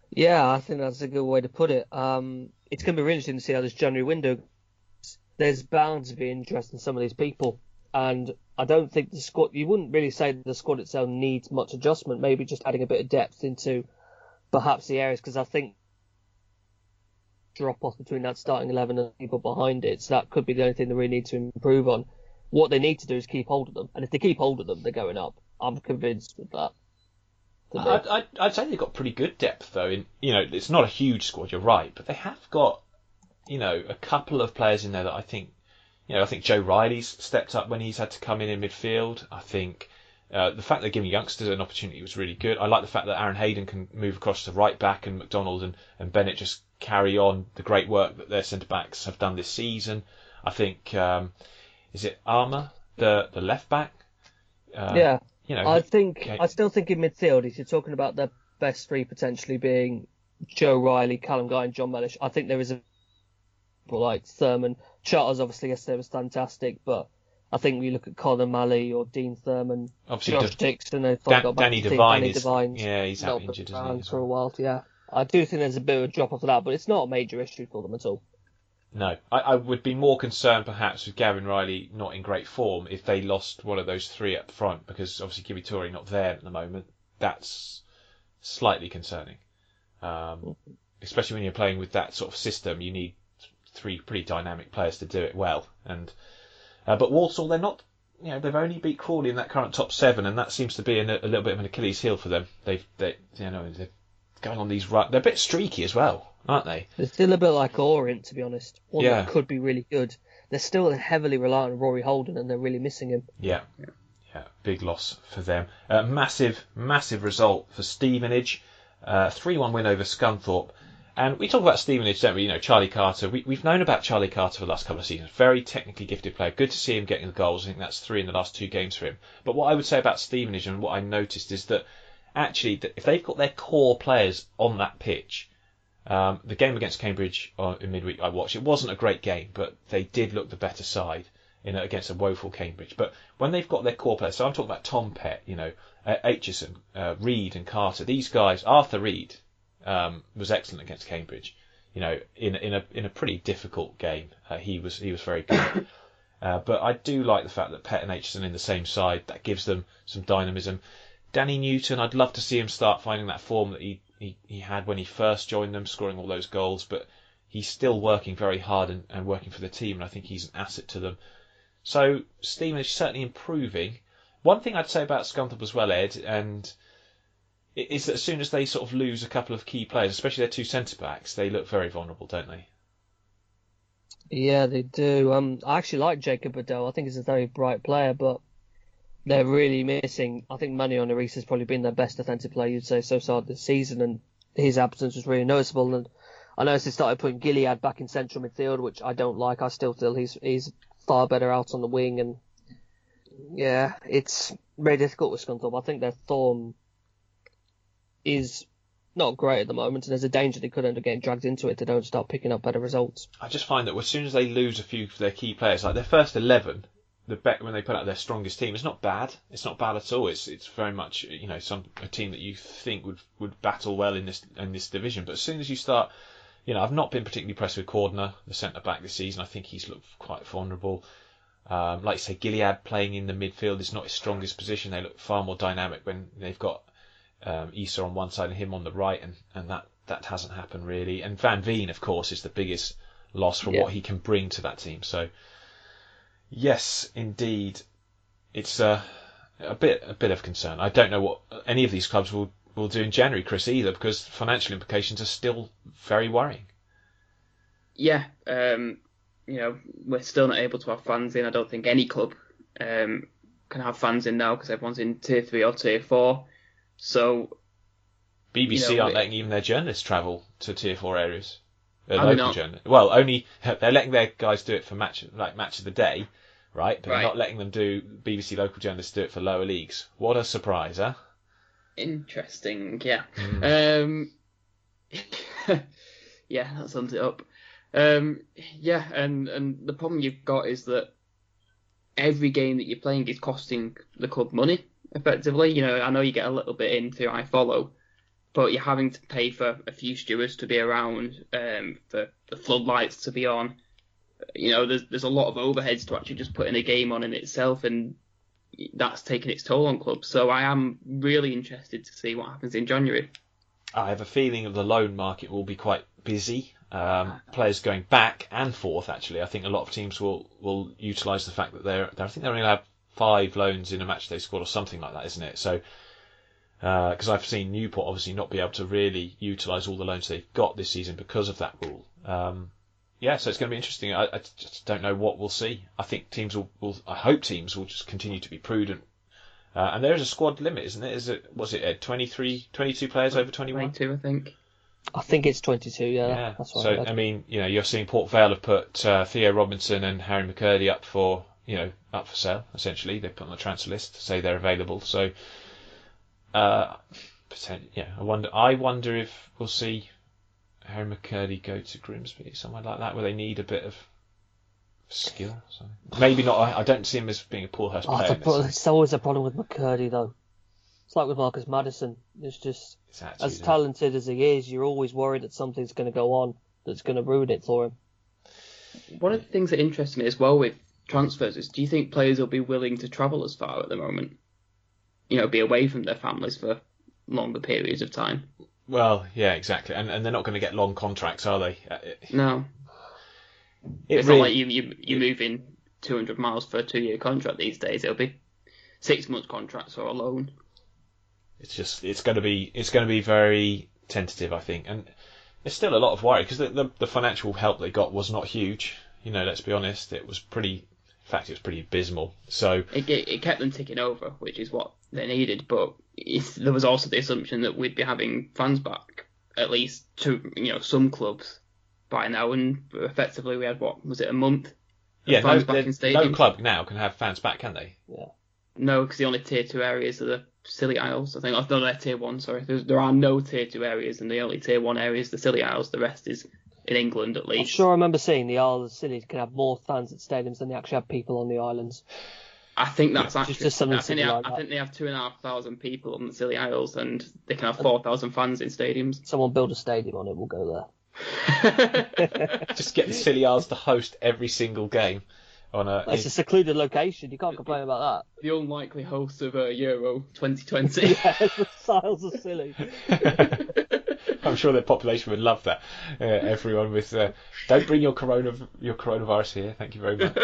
Yeah, I think that's a good way to put it. It's going to be really interesting to see how this January window. There's bound to be interest in some of these people, and I don't think the squad. You wouldn't really say the squad itself needs much adjustment. Maybe just adding a bit of depth into perhaps the areas, because I think drop off between that starting 11 and people behind it, so that could be the only thing they really need to improve on. What they need to do is keep hold of them, and if they keep hold of them, they're going up. I'm convinced with that. I'd say they've got pretty good depth though. It's not a huge squad, you're right, but they have got, a couple of players in there that I think, I think Joe Riley's stepped up when he's had to come in midfield. I think the fact they're giving youngsters an opportunity was really good. I like the fact that Aaron Hayden can move across to right back, and McDonald and Bennett just carry on the great work that their centre backs have done this season. I think is it Armour, the left back? Yeah. I still think in midfield, if you're talking about the best three potentially being Joe Riley, Callum Guy, and John Mellish, I think there is like Thurman. Charters obviously yesterday was fantastic, but I think when you look at Colin Malley or Dean Thurman, obviously Josh Dixon, Danny Devine he's out injured, isn't he? For a while, yeah. I do think there's a bit of a drop off of that, but it's not a major issue for them at all. No, I would be more concerned perhaps with Gavin Riley not in great form if they lost one of those three up front, because obviously Kivitori not there at the moment. That's slightly concerning, especially when you're playing with that sort of system. You need three pretty dynamic players to do it well. And but Walsall, they're not. They've only beat Crawley in that current top seven, and that seems to be a little bit of an Achilles heel for them. They're going on these they're a bit streaky as well, aren't they? They're still a bit like Orient, to be honest. One that could be really good. They're still heavily reliant on Rory Holden, and they're really missing him. Yeah. Big loss for them. Massive result for Stevenage. 3-1 win over Scunthorpe. And we talk about Stevenage, don't we? Charlie Carter. We've known about Charlie Carter for the last couple of seasons. Very technically gifted player. Good to see him getting the goals. I think that's 3 in the last 2 games for him. But what I would say about Stevenage, and what I noticed, is that actually, if they've got their core players on that pitch, the game against Cambridge in midweek I watched, it wasn't a great game, but they did look the better side against a woeful Cambridge. But when they've got their core players, so I'm talking about Tom Pett, Aitchison, Reid and Carter, these guys. Arthur Reid was excellent against Cambridge. In a pretty difficult game, he was very good. But I do like the fact that Pett and Aitchison in the same side. That gives them some dynamism. Danny Newton, I'd love to see him start finding that form that he had when he first joined them, scoring all those goals, but he's still working very hard and working for the team, and I think he's an asset to them. So Stevenage certainly improving. One thing I'd say about Scunthorpe as well, Ed, and is that as soon as they sort of lose a couple of key players, especially their 2 centre-backs, they look very vulnerable, don't they? Yeah, they do. I actually like Jacob Adele. I think he's a very bright player, but they're really missing. I think Manny Onaris has probably been their best defensive player, you'd say, so far this season, and his absence was really noticeable. And I noticed they started putting Gilead back in central midfield, which I don't like. I still feel he's far better out on the wing, and yeah, it's very difficult with Scunthorpe. I think their form is not great at the moment, and there's a danger they could end up getting dragged into it if they don't start picking up better results. I just find that as soon as they lose a few of their key players, like their first 11, when they put out their strongest team, it's not bad. It's not bad at all. It's very much a team that you think would battle well in this division. But as soon as you start, I've not been particularly impressed with Cordner, the centre back this season. I think he's looked quite vulnerable. Like you say, Gilead playing in the midfield is not his strongest position. They look far more dynamic when they've got Issa on one side and him on the right, and that hasn't happened really. And Van Veen, of course, is the biggest loss from what he can bring to that team. So. Yes, indeed, it's a bit of concern. I don't know what any of these clubs will do in January, Chris, either, because financial implications are still very worrying. Yeah, we're still not able to have fans in. I don't think any club can have fans in now because everyone's in Tier 3 or Tier 4. So BBC aren't letting even their journalists travel to Tier 4 areas. Local journalists. Well, only they're letting their guys do it for match of the day. Right, but they're not letting them do BBC local journalists do it for lower leagues. What a surprise, huh? Interesting, yeah. Yeah, that sums it up. Yeah, and the problem you've got is that every game that you're playing is costing the club money, effectively. I know you get a little bit in through iFollow, but you're having to pay for a few stewards to be around, for the floodlights to be on. There's a lot of overheads to actually just putting a game on in itself, and that's taking its toll on clubs. So I am really interested to see what happens in January. I have a feeling that the loan market will be quite busy. Players going back and forth. Actually, I think a lot of teams will utilise the fact that I think they're only allowed 5 loans in a matchday squad or something like that, isn't it? So, because I've seen Newport obviously not be able to really utilise all the loans they've got this season because of that rule. Yeah, so it's going to be interesting. I just don't know what we'll see. I think teams I hope teams will just continue to be prudent. And there is a squad limit, isn't it? Was it 23, 22 players over 21? 22, I think. I think it's 22, yeah. That's what So, I mean, you're seeing Port Vale have put Theo Robinson and Harry McCurdy up for sale, essentially. They've put on the transfer list to say they're available. So, I wonder if we'll see Harry McCurdy go to Grimsby, somewhere like that, where they need a bit of skill. So maybe not. I don't see him as being a Paul Hurst player. It's always a problem with McCurdy, though. It's like with Marcus Maddison. It's just, as talented as he is, you're always worried that something's going to go on that's going to ruin it for him. One of the things that interests me as well with transfers is, do you think players will be willing to travel as far at the moment? Be away from their families for longer periods of time? Well, yeah, exactly. And they're not going to get long contracts, are they? No. It's not like you move in 200 miles for a 2-year contract these days. It'll be 6-month contracts or a loan. It's going to be very tentative, I think, and there's still a lot of worry because the financial help they got was not huge. Let's be honest, it was pretty abysmal. So it kept them ticking over, which is what they needed. But there was also the assumption that we'd be having fans back, at least to some clubs by now, and effectively we had a month? Fans back in stadium. No club now can have fans back, can they? Yeah. No, because the only tier 2 areas are the Scilly Isles. I think they're tier 1. Sorry, there are no tier 2 areas, and the only tier 1 area is the Scilly Isles. The rest is in England, at least. I'm sure I remember seeing the Isles of Scilly can have more fans at stadiums than they actually have people on the islands. I think that's actually. Just something I think they have 2,500 people on the Scilly Isles, and they can have 4,000 fans in stadiums. Someone build a stadium on it, we'll go there. Just get the Scilly Isles to host every single game. It's a secluded location. You can't complain about that. The unlikely host of Euro 2020. Yeah, the Isles of Scilly. I'm sure their population would love that. Everyone with don't bring your coronavirus here. Thank you very much.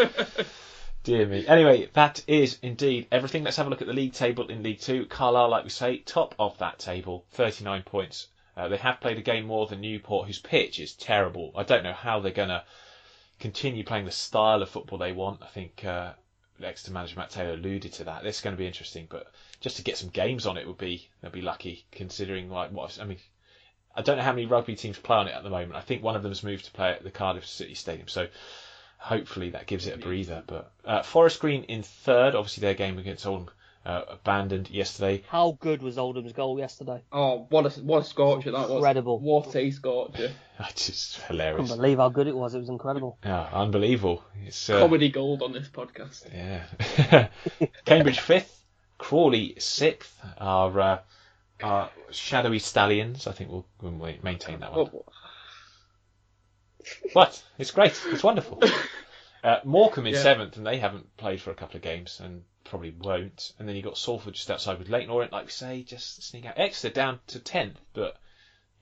Dear me. Anyway, that is indeed everything. Let's have a look at the league table in League 2. Carlisle, like we say, top of that table, 39 points. They have played a game more than Newport, whose pitch is terrible. I don't know how they're going to continue playing the style of football they want. I think Exeter manager Matt Taylor alluded to that. This is going to be interesting, but just to get some games on it they'll be lucky, considering I don't know how many rugby teams play on it at the moment. I think one of them has moved to play at the Cardiff City Stadium, so hopefully that gives it a breather. But Forest Green in third, obviously their game against Oldham abandoned yesterday. How good was Oldham's goal yesterday? Oh, what a scorcher that was! Incredible. What a scorcher! It's just hilarious. I can't believe how good it was. It was incredible. Yeah, unbelievable. It's comedy gold on this podcast. Yeah. Cambridge 5th, Crawley 6th. Our shadowy stallions. I think we'll maintain that one. What? It's great. It's wonderful. Morecambe in 7th, and they haven't played for a couple of games and probably won't. And then you've got Salford just outside with Leighton Orient, like we say, just sneak out. Exeter down to 10th, but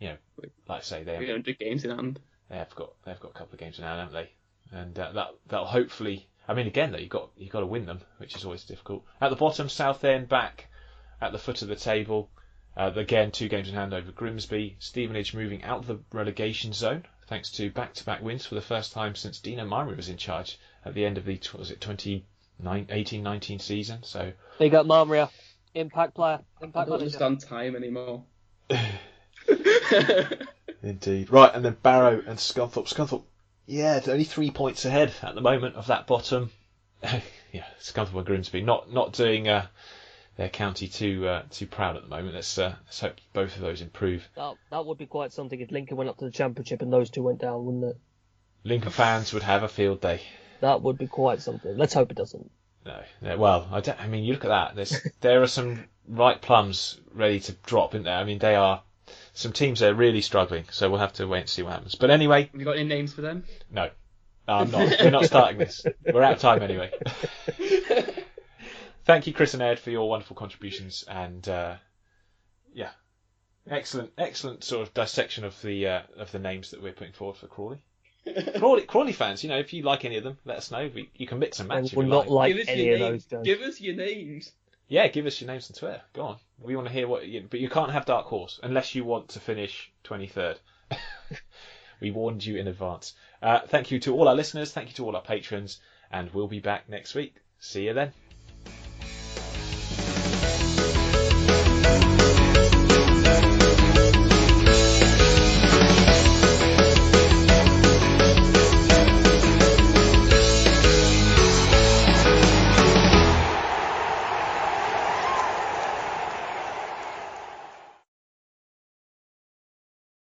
like I say, they have 300 games in hand. They've got a couple of games in hand, haven't they? And that'll hopefully. I mean, again though, you've got to win them, which is always difficult. At the bottom, Southend back at the foot of the table. Again, 2 games in hand over Grimsby. Stevenage moving out of the relegation zone thanks to back-to-back wins for the first time since Dino Murray was in charge at the end of the 2018-19 season. So big up Marmria, impact player, impact I don't understand time anymore. Indeed. Right, and then Barrow and Scunthorpe. Scunthorpe, they're only 3 points ahead at the moment of that bottom. Scunthorpe and Grimsby not doing their county too proud at the moment. Let's hope both of those improve. That would be quite something if Lincoln went up to the Championship and those two went down, wouldn't it? Lincoln fans would have a field day. That would be quite something. Let's hope it doesn't. No. Well, I mean, you look at that. There are some right plums ready to drop, isn't there? I mean, they are some teams that are really struggling. So we'll have to wait and see what happens. But anyway, have you got any names for them? No, I'm not. We're not starting this. We're out of time anyway. Thank you, Chris and Ed, for your wonderful contributions, and Excellent sort of dissection of the names that we're putting forward for Crawley. Crawley fans, if you like any of them, let us know. You can mix and match if you not like. like any of those guys. Give us your names. Yeah, give us your names on Twitter. Go on. We want to hear but you can't have Dark Horse unless you want to finish 23rd. We warned you in advance. Thank you to all our listeners. Thank you to all our patrons. And we'll be back next week. See you then.